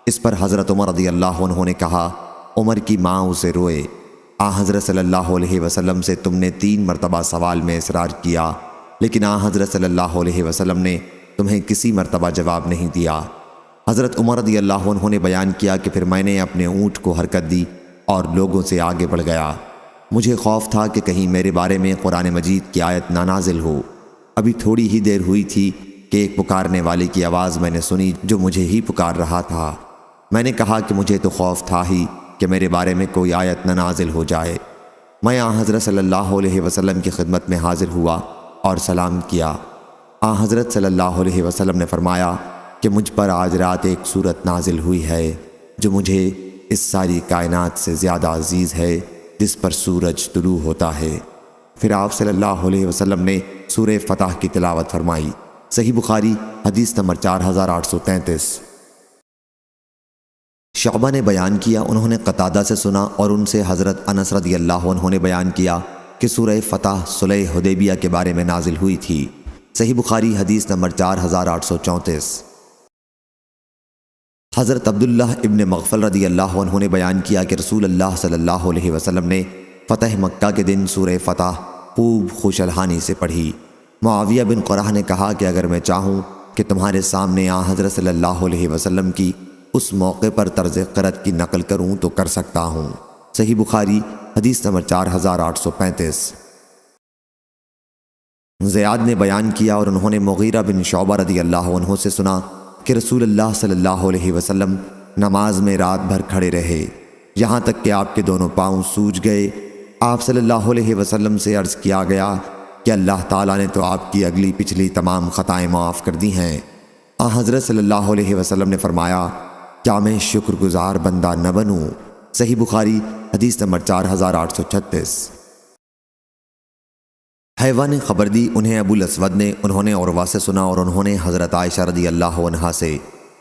اس پر حضرت عمر رضی اللہ عنہ نے کہا، عمر کی ماں اسے روئے۔ حضرت صلی اللہ علیہ وسلم سے تم نے 3 مرتبہ سوال میں اصرار کیا، لیکن حضرت صلی اللہ علیہ وسلم نے تمہیں کسی مرتبہ جواب نہیں دیا۔ حضرت عمر رضی اللہ عنہ نے بیان کیا کہ پھر میں نے اپنے اونٹ کو حرکت دی اور لوگوں سے آگے بڑھ گیا۔ مجھے خوف تھا کہ کہیں میرے بارے میں قرآن مجید کی آیت نہ نازل ہو۔ ابھی تھوڑی ہی دیر ہوئی تھی کہ ایک پکارنے والے کی آواز میں نے سنی جو مجھے ہی پکار رہا تھا۔ میں نے کہا کہ مجھے تو خوف تھا ہی کہ میرے بارے میں کوئی آیت نہ نازل ہو جائے۔ میں حضرت صلی اللہ علیہ وسلم کی خدمت میں حاضر ہوا اور سلام کیا۔ حضرت صلی اللہ علیہ وسلم نے فرمایا کہ مجھ پر آج رات ایک سورت نازل ہوئی ہے جو مجھے اس ساری کائنات سے زیادہ عزیز ہے جس پر سورج طلوع ہوتا ہے۔ پھر آپ صلی اللہ علیہ وسلم نے سورہ فتح کی تلاوت فرمائی۔ صحیح بخاری حدیث نمبر 4833۔ شعبہ نے بیان کیا، انہوں نے قتادہ سے سنا اور ان سے حضرت انس رضی اللہ عنہ نے بیان کیا کہ سورہ فتح صلح حدیبیہ کے بارے میں نازل ہوئی تھی۔ صحیح بخاری حدیث نمبر 4834۔ حضرت عبداللہ ابن مغفل رضی اللہ عنہ نے بیان کیا کہ رسول اللہ صلی اللہ علیہ وسلم نے فتح مکہ کے دن سورہ فتح خوب خوش الحانی سے پڑھی۔ معاویہ بن قرہ نے کہا کہ اگر میں چاہوں کہ تمہارے سامنے آن حضرت صلی اللہ علیہ وسلم کی اس موقع پر طرز قرأت کی نقل کروں تو کر سکتا ہوں۔ صحیح بخاری حدیث نمبر 4835۔ زیاد نے بیان کیا اور انہوں نے مغیرہ بن شعبہ رضی اللہ عنہ سے سنا کہ رسول اللہ صلی اللہ علیہ وسلم نماز میں رات بھر کھڑے رہے، یہاں تک کہ آپ کے دونوں پاؤں سوج گئے۔ آپ صلی اللہ علیہ وسلم سے عرض کیا گیا کہ اللہ تعالیٰ نے تو آپ کی اگلی پچھلی تمام خطائیں معاف کر دی ہیں۔ حضرت صلی اللہ علیہ وسلم نے فرمایا، کیا میں شکر گزار بندہ نہ بنوں؟ صحیح بخاری حدیث نمبر 4836۔ حیوہ نے خبر دی انہیں ابو الاسود نے، انہوں نے عروہ سے سنا اور انہوں نے حضرت عائشہ رضی اللہ عنہا سے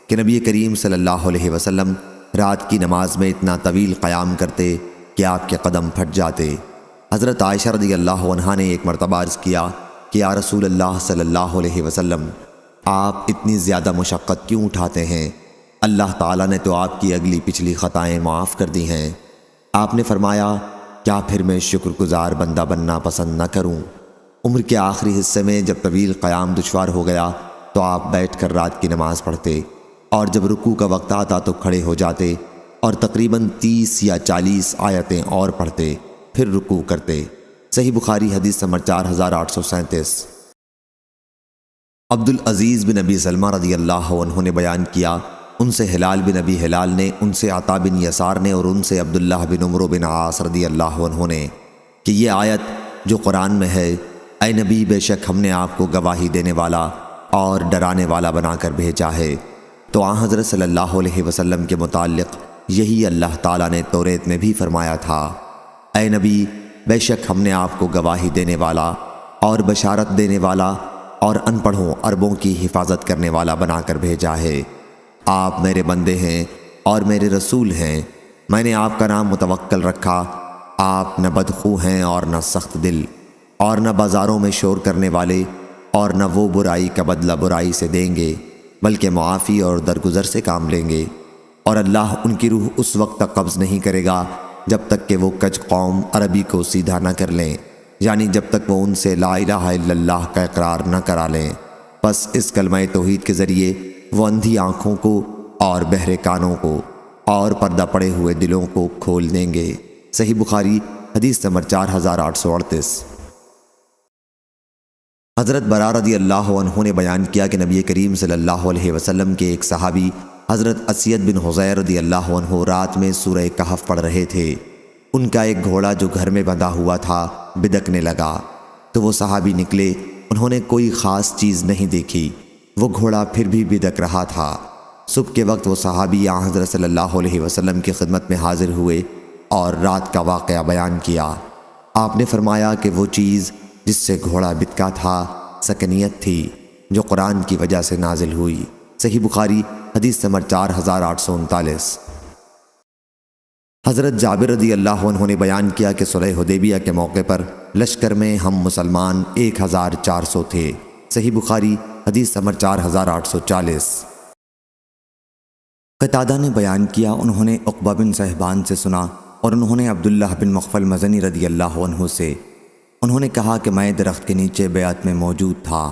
کہ نبی کریم صلی اللہ علیہ وسلم رات کی نماز میں اتنا طویل قیام کرتے کہ آپ کے قدم پھٹ جاتے۔ حضرت عائشہ رضی اللہ عنہا نے ایک مرتبہ عرض کیا کہ یا رسول اللہ صلی اللہ علیہ وسلم، آپ اتنی زیادہ مشقت کیوں اٹھاتے ہیں؟ اللہ تعالیٰ نے تو آپ کی اگلی پچھلی خطائیں معاف کر دی ہیں۔ آپ نے فرمایا، کیا پھر میں شکر گزار بندہ بننا پسند نہ کروں؟ عمر کے آخری حصے میں جب طویل قیام دشوار ہو گیا تو آپ بیٹھ کر رات کی نماز پڑھتے، اور جب رکوع کا وقت آتا تو کھڑے ہو جاتے اور تقریباً 30 یا 40 آیتیں اور پڑھتے، پھر رکوع کرتے۔ صحیح بخاری حدیث نمبر 4837۔ عبدالعزیز بن ابی سلمہ رضی اللہ عنہ نے بیان کیا، ان سے ہلال بن ابی ہلال نے، ان سے عطا بن یسار نے اور ان سے عبداللہ بن عمرو بن عاص رضی اللہ عنہ نے کہ یہ آیت جو قرآن میں ہے، اے نبی بے شک ہم نے آپ کو گواہی دینے والا اور ڈرانے والا بنا کر بھیجا ہے، تو آن حضرت صلی اللہ علیہ وسلم کے متعلق یہی اللہ تعالیٰ نے توریت میں بھی فرمایا تھا، اے نبی بے شک ہم نے آپ کو گواہی دینے والا اور بشارت دینے والا اور ان پڑھوں عربوں کی حفاظت کرنے والا بنا کر بھیجا ہے۔ آپ میرے بندے ہیں اور میرے رسول ہیں، میں نے آپ کا نام متوکل رکھا۔ آپ نہ بدخو ہیں اور نہ سخت دل، اور نہ بازاروں میں شور کرنے والے، اور نہ وہ برائی کا بدلہ برائی سے دیں گے، بلکہ معافی اور درگزر سے کام لیں گے، اور اللہ ان کی روح اس وقت تک قبض نہیں کرے گا جب تک کہ وہ کج قوم عربی کو سیدھا نہ کر لیں، یعنی جب تک وہ ان سے لا الہ الا اللہ کا اقرار نہ کرا لیں۔ پس اس کلمہ توحید کے ذریعے وہ اندھی آنکھوں کو اور بہرے کانوں کو اور پردہ پڑے ہوئے دلوں کو کھول دیں گے۔ صحیح بخاری حدیث نمبر 4838۔ حضرت برا رضی اللہ عنہ نے بیان کیا کہ نبی کریم صلی اللہ علیہ وسلم کے ایک صحابی حضرت اسید بن حضیر رضی اللہ عنہ رات میں سورہ کہف پڑھ رہے تھے۔ ان کا ایک گھوڑا جو گھر میں بندھا ہوا تھا بدکنے لگا، تو وہ صحابی نکلے، انہوں نے کوئی خاص چیز نہیں دیکھی، وہ گھوڑا پھر بھی بدک رہا تھا۔ صبح کے وقت وہ صحابی آن حضرت صلی اللہ علیہ وسلم کی خدمت میں حاضر ہوئے اور رات کا واقعہ بیان کیا۔ آپ نے فرمایا کہ وہ چیز جس سے گھوڑا بتکا تھا سکنیت تھی، جو قرآن کی وجہ سے نازل ہوئی۔ صحیح بخاری حدیث نمبر 4839۔ حضرت جابر رضی اللہ عنہ نے بیان کیا کہ صلح حدیبیہ کے موقع پر لشکر میں ہم مسلمان 1400 تھے۔ صحیح بخاری حدیث نمبر 4840۔ قتادہ نے بیان کیا، انہوں نے عقبہ بن صہبان سے سنا اور انہوں نے عبداللہ بن مغفل مزنی رضی اللہ عنہ سے، انہوں نے کہا کہ میں درخت کے نیچے بیعت میں موجود تھا،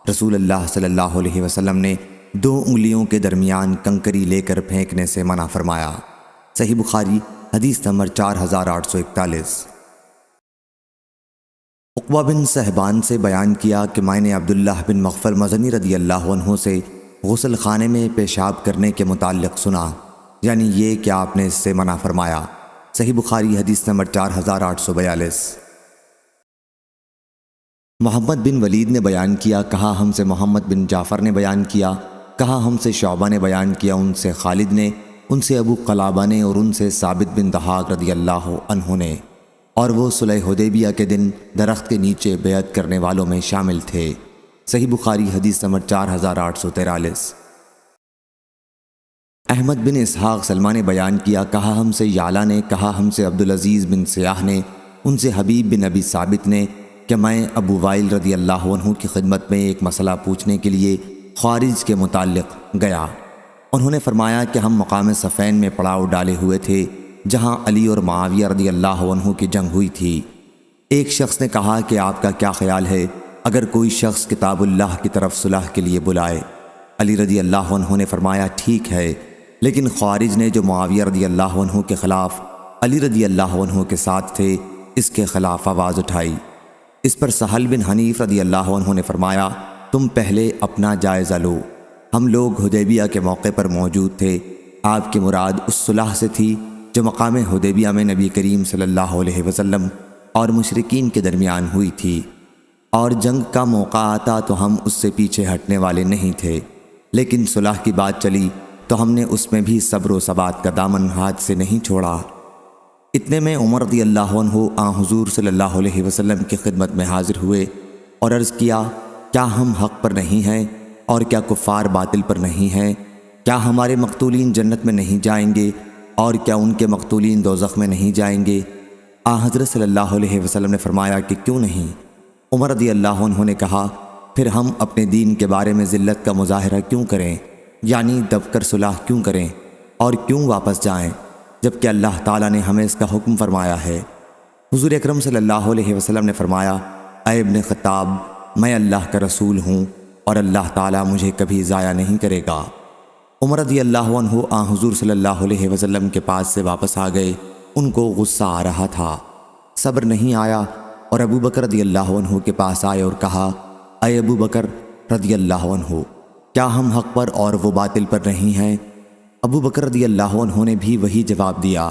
رسول اللہ صلی اللہ علیہ وسلم نے 2 انگلیوں کے درمیان کنکری لے کر پھینکنے سے منع فرمایا۔ صحیح بخاری حدیث نمبر 4841۔ عقبہ بن صہبان سے بیان کیا کہ میں نے عبداللہ بن مغفل مزنی رضی اللہ عنہ سے غسل خانے میں پیشاب کرنے کے متعلق سنا، یعنی یہ کہ آپ نے اس سے منع فرمایا۔ صحیح بخاری حدیث نمبر 4842۔ محمد بن ولید نے بیان کیا، کہا ہم سے محمد بن جعفر نے بیان کیا، کہا ہم سے شعبہ نے بیان کیا، ان سے خالد نے، ان سے ابو قلابہ نے اور ان سے ثابت بن دحاق رضی اللہ عنہ نے، اور وہ صلح حدیبیہ کے دن درخت کے نیچے بیعت کرنے والوں میں شامل تھے۔ صحیح بخاری حدیث نمبر 4843۔ احمد بن اسحاق سلمہ نے بیان کیا، کہا ہم سے یعلا نے، کہا ہم سے عبدالعزیز بن سیاح نے، ان سے حبیب بن ابی ثابت نے کہ میں ابو وائل رضی اللہ عنہ کی خدمت میں ایک مسئلہ پوچھنے کے لیے خوارج کے متعلق گیا۔ انہوں نے فرمایا کہ ہم مقام صفین میں پڑاؤ ڈالے ہوئے تھے جہاں علی اور معاویہ رضی اللہ عنہ کی جنگ ہوئی تھی۔ ایک شخص نے کہا کہ آپ کا کیا خیال ہے اگر کوئی شخص کتاب اللہ کی طرف صلح کے لیے بلائے؟ علی رضی اللہ عنہ نے فرمایا ٹھیک ہے، لیکن خوارج نے جو معاویہ رضی اللہ عنہ کے خلاف علی رضی اللہ عنہ کے ساتھ تھے اس کے خلاف آواز اٹھائی۔ اس پر سہل بن حنیف رضی اللہ عنہ نے فرمایا تم پہلے اپنا جائزہ لو، ہم لوگ حدیبیہ کے موقع پر موجود تھے، آپ کی مراد اس صلح سے تھی جو مقام حدیبیہ میں نبی کریم صلی اللہ علیہ وسلم اور مشرکین کے درمیان ہوئی تھی، اور جنگ کا موقع آتا تو ہم اس سے پیچھے ہٹنے والے نہیں تھے، لیکن صلح کی بات چلی تو ہم نے اس میں بھی صبر و ثبات کا دامن ہاتھ سے نہیں چھوڑا۔ اتنے میں عمر رضی اللہ عنہ آن حضور صلی اللہ علیہ وسلم کی خدمت میں حاضر ہوئے اور عرض کیا کیا ہم حق پر نہیں ہیں اور کیا کفار باطل پر نہیں ہیں؟ کیا ہمارے مقتولین جنت میں نہیں جائیں گے اور کیا ان کے مقتولین دوزخ میں نہیں جائیں گے؟ حضرت صلی اللہ علیہ وسلم نے فرمایا کہ کیوں نہیں؟ عمر رضی اللہ عنہ نے کہا پھر ہم اپنے دین کے بارے میں ذلت کا مظاہرہ کیوں کریں، یعنی دب کر صلح کیوں کریں اور کیوں واپس جائیں جبکہ اللہ تعالیٰ نے ہمیں اس کا حکم فرمایا ہے؟ حضور اکرم صلی اللہ علیہ وسلم نے فرمایا اے ابن خطاب، میں اللہ کا رسول ہوں اور اللہ تعالیٰ مجھے کبھی ضائع نہیں کرے گا۔ عمر رضی اللہ عنہ آن حضور صلی اللہ علیہ وسلم کے پاس سے واپس آ گئے، ان کو غصہ آ رہا تھا، صبر نہیں آیا، اور ابو بکر رضی اللہ عنہ کے پاس آئے اور کہا اے ابو بکر رضی اللہ عنہ، کیا ہم حق پر اور وہ باطل پر نہیں ہیں؟ ابو بکر رضی اللہ عنہ نے بھی وہی جواب دیا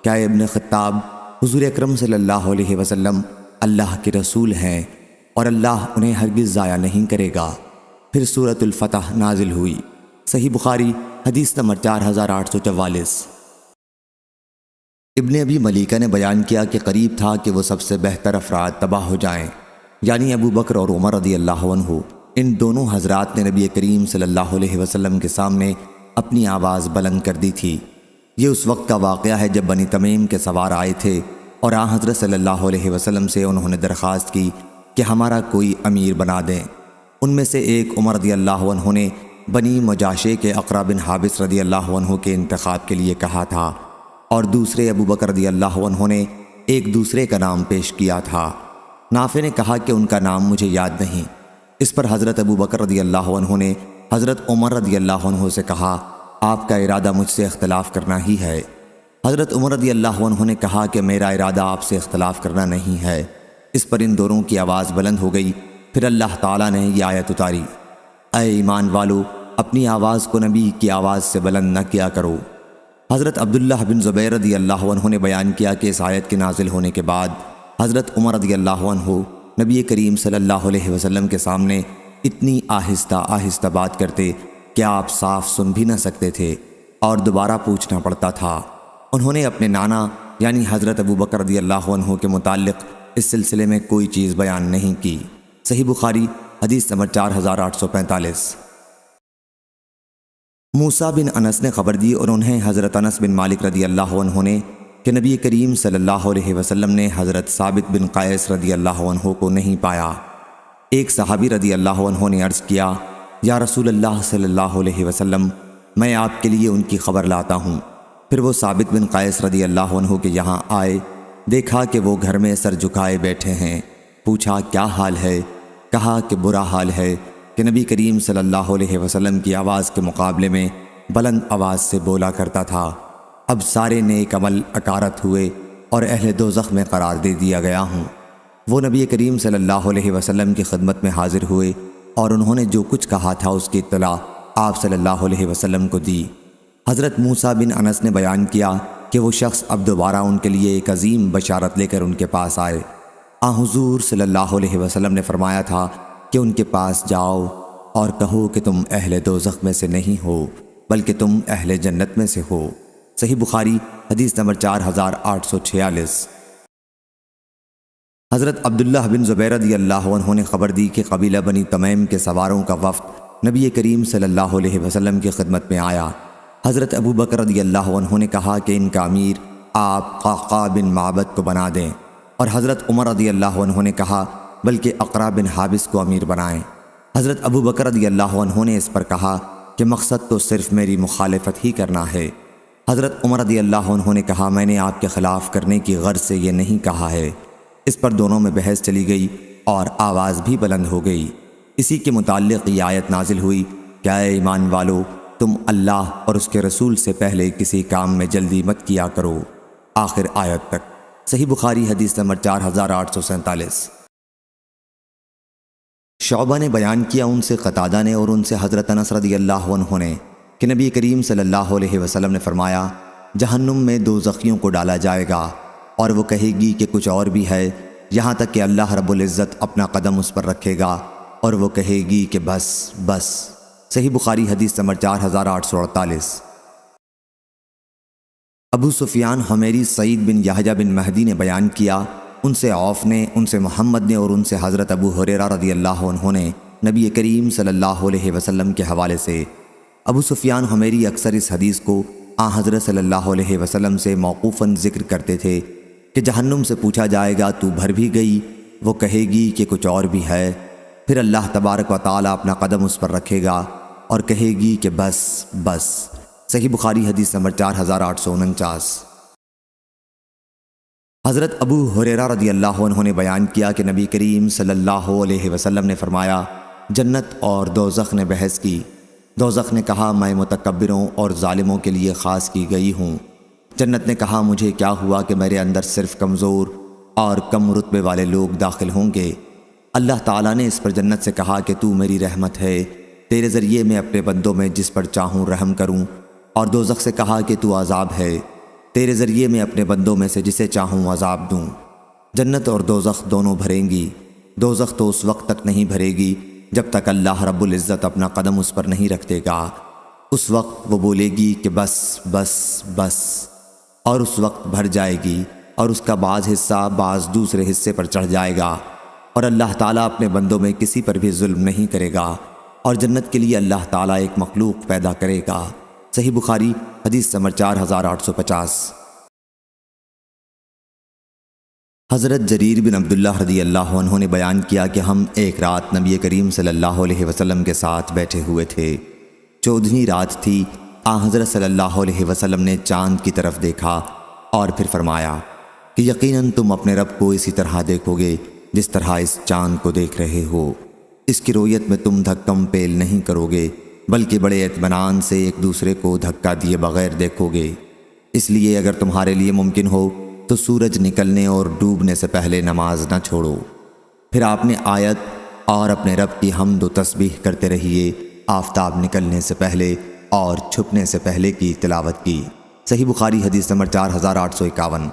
کہ اے ابن خطاب، حضور اکرم صلی اللہ علیہ وسلم اللہ کے رسول ہیں اور اللہ انہیں ہرگز ضائع نہیں کرے گا۔ پھر سورۃ الفتح نازل ہوئی۔ صحیح بخاری حدیث نمبر 4844۔ ابن ابی ملیکہ نے بیان کیا کہ قریب تھا کہ وہ سب سے بہتر افراد تباہ ہو جائیں، یعنی ابو بکر اور عمر رضی اللہ عنہ۔ ان دونوں حضرات نے نبی کریم صلی اللہ علیہ وسلم کے سامنے اپنی آواز بلند کر دی تھی۔ یہ اس وقت کا واقعہ ہے جب بنی تمیم کے سوار آئے تھے اور آن حضرت صلی اللہ علیہ وسلم سے انہوں نے درخواست کی کہ ہمارا کوئی امیر بنا دیں۔ ان میں سے ایک عمر رضی اللہ عنہ نے بنی مجاشے کے اقرا بن حابس رضی اللہ عنہ کے انتخاب کے لیے کہا تھا، اور دوسرے ابو بکر رضی اللہ عنہ نے ایک دوسرے کا نام پیش کیا تھا۔ نافع نے کہا کہ ان کا نام مجھے یاد نہیں۔ اس پر حضرت ابو بکر رضی اللہ عنہ نے حضرت عمر رضی اللہ عنہ سے کہا آپ کا ارادہ مجھ سے اختلاف کرنا ہی ہے۔ حضرت عمر رضی اللہ عنہ نے کہا کہ میرا ارادہ آپ سے اختلاف کرنا نہیں ہے۔ اس پر ان دونوں کی آواز بلند ہو گئی۔ پھر اللہ تعالیٰ نے یہ آیت اتاری، اے ایمان والو، اپنی آواز کو نبی کی آواز سے بلند نہ کیا کرو۔ حضرت عبداللہ بن زبیر رضی اللہ عنہ نے بیان کیا کہ اس آیت کے نازل ہونے کے بعد حضرت عمر رضی اللہ عنہ نبی کریم صلی اللہ علیہ وسلم کے سامنے اتنی آہستہ آہستہ بات کرتے کہ آپ صاف سن بھی نہ سکتے تھے اور دوبارہ پوچھنا پڑتا تھا۔ انہوں نے اپنے نانا یعنی حضرت ابو بکر رضی اللہ عنہ کے متعلق اس سلسلے میں کوئی چیز بیان نہیں کی۔ صحیح بخاری حدیث نمبر 4845۔ موسیٰ بن انس نے خبر دی اور انہیں حضرت انس بن مالک رضی اللہ عنہ نے کہ نبی کریم صلی اللہ علیہ وسلم نے حضرت ثابت بن قیس رضی اللہ عنہ کو نہیں پایا۔ ایک صحابی رضی اللہ عنہ نے عرض کیا یا رسول اللہ صلی اللہ علیہ وسلم، میں آپ کے لیے ان کی خبر لاتا ہوں۔ پھر وہ ثابت بن قیس رضی اللہ عنہ کے یہاں آئے، دیکھا کہ وہ گھر میں سر جھکائے بیٹھے ہیں، پوچھا کیا حال ہے؟ کہا کہ برا حال ہے کہ نبی کریم صلی اللہ علیہ وسلم کی آواز کے مقابلے میں بلند آواز سے بولا کرتا تھا۔ اب سارے نیک عمل اکارت ہوئے اور اہل دوزخ میں قرار دے دیا گیا ہوں۔ وہ نبی کریم صلی اللہ علیہ وسلم کی خدمت میں حاضر ہوئے اور انہوں نے جو کچھ کہا تھا اس کی اطلاع آپ صلی اللہ علیہ وسلم کو دی۔ حضرت موسیٰ بن انس نے بیان کیا کہ وہ شخص اب دوبارہ ان کے لیے ایک عظیم بشارت لے کر ان کے پاس آئے۔ حضور صلی اللہ علیہ وسلم نے فرمایا تھا کہ ان کے پاس جاؤ اور کہو کہ تم اہل دوزخ میں سے نہیں ہو بلکہ تم اہل جنت میں سے ہو۔ صحیح بخاری حدیث نمبر 4846۔ حضرت عبداللہ بن زبیر رضی اللہ عنہ نے خبر دی کہ قبیلہ بنی تمیم کے سواروں کا وفد نبی کریم صلی اللہ علیہ وسلم کی خدمت میں آیا۔ حضرت ابو بکر رضی اللہ عنہ نے کہا کہ ان کا امیر آپ قعقاع بن معبد کو بنا دیں، اور حضرت عمر رضی اللہ عنہ نے کہا بلکہ اقرا بن حابس کو امیر بنائیں۔ حضرت ابو بکر رضی اللہ عنہ نے اس پر کہا کہ مقصد تو صرف میری مخالفت ہی کرنا ہے۔ حضرت عمر رضی اللہ عنہ نے کہا میں نے آپ کے خلاف کرنے کی غرض سے یہ نہیں کہا ہے۔ اس پر دونوں میں بحث چلی گئی اور آواز بھی بلند ہو گئی۔ اسی کے متعلق یہ آیت نازل ہوئی کیا اے ایمان والو، تم اللہ اور اس کے رسول سے پہلے کسی کام میں جلدی مت کیا کرو، آخر آیت تک۔ صحیح بخاری حدیث نمبر 4847۔ شعبہ نے بیان کیا ان سے قتادہ نے اور ان سے حضرت انس رضی اللہ عنہ نے کہ نبی کریم صلی اللہ علیہ وسلم نے فرمایا، جہنم میں دوزخیوں کو ڈالا جائے گا اور وہ کہے گی کہ کچھ اور بھی ہے، یہاں تک کہ اللہ رب العزت اپنا قدم اس پر رکھے گا اور وہ کہے گی کہ بس بس۔ صحیح بخاری حدیث نمبر 4848۔ ابو سفیان حمیری سعید بن یحییٰ بن مہدی نے بیان کیا، ان سے عوف نے، ان سے محمد نے اور ان سے حضرت ابو ہریرہ رضی اللہ عنہ نے نبی کریم صلی اللہ علیہ وسلم کے حوالے سے۔ ابو سفیان حمیری اکثر اس حدیث کو حضرت صلی اللہ علیہ وسلم سے موقوفاً ذکر کرتے تھے کہ جہنم سے پوچھا جائے گا تو بھر بھی گئی، وہ کہے گی کہ کچھ اور بھی ہے، پھر اللہ تبارک و تعالیٰ اپنا قدم اس پر رکھے گا اور کہے گی کہ بس بس۔ صحیح بخاری حدیث نمبر 4849۔ حضرت ابو ہریرہ رضی اللہ عنہ نے بیان کیا کہ نبی کریم صلی اللہ علیہ وسلم نے فرمایا، جنت اور دوزخ نے بحث کی۔ دوزخ نے کہا، میں متکبروں اور ظالموں کے لیے خاص کی گئی ہوں۔ جنت نے کہا، مجھے کیا ہوا کہ میرے اندر صرف کمزور اور کم رتبے والے لوگ داخل ہوں گے۔ اللہ تعالیٰ نے اس پر جنت سے کہا کہ تو میری رحمت ہے، تیرے ذریعے میں اپنے بندوں میں جس پر چاہوں رحم کروں، اور دوزخ سے کہا کہ تو عذاب ہے، تیرے ذریعے میں اپنے بندوں میں سے جسے چاہوں عذاب دوں۔ جنت اور دوزخ دونوں بھریں گی، دوزخ تو اس وقت تک نہیں بھرے گی جب تک اللہ رب العزت اپنا قدم اس پر نہیں رکھ دے گا۔ اس وقت وہ بولے گی کہ بس بس بس، اور اس وقت بھر جائے گی اور اس کا بعض حصہ بعض دوسرے حصے پر چڑھ جائے گا، اور اللہ تعالیٰ اپنے بندوں میں کسی پر بھی ظلم نہیں کرے گا، اور جنت کے لیے اللہ تعالیٰ ایک مخلوق پیدا کرے گا۔ صحیح بخاری حدیث نمبر 4850۔ حضرت جریر بن عبداللہ رضی اللہ عنہ نے بیان کیا کہ ہم ایک رات نبی کریم صلی اللہ علیہ وسلم کے ساتھ بیٹھے ہوئے تھے۔ 14ویں رات تھی۔ حضرت صلی اللہ علیہ وسلم نے چاند کی طرف دیکھا اور پھر فرمایا کہ یقیناً تم اپنے رب کو اسی طرح دیکھو گے جس طرح اس چاند کو دیکھ رہے ہو۔ اس کی رویت میں تم دھکم پیل نہیں کرو گے، بلکہ بڑے اطمینان سے ایک دوسرے کو دھکا دیے بغیر دیکھو گے۔ اس لیے اگر تمہارے لیے ممکن ہو تو سورج نکلنے اور ڈوبنے سے پہلے نماز نہ چھوڑو۔ پھر آپ نے آیت اور اپنے رب کی حمد و تسبیح کرتے رہیے آفتاب نکلنے سے پہلے اور چھپنے سے پہلے کی تلاوت کی۔ صحیح بخاری حدیث نمبر 4851۔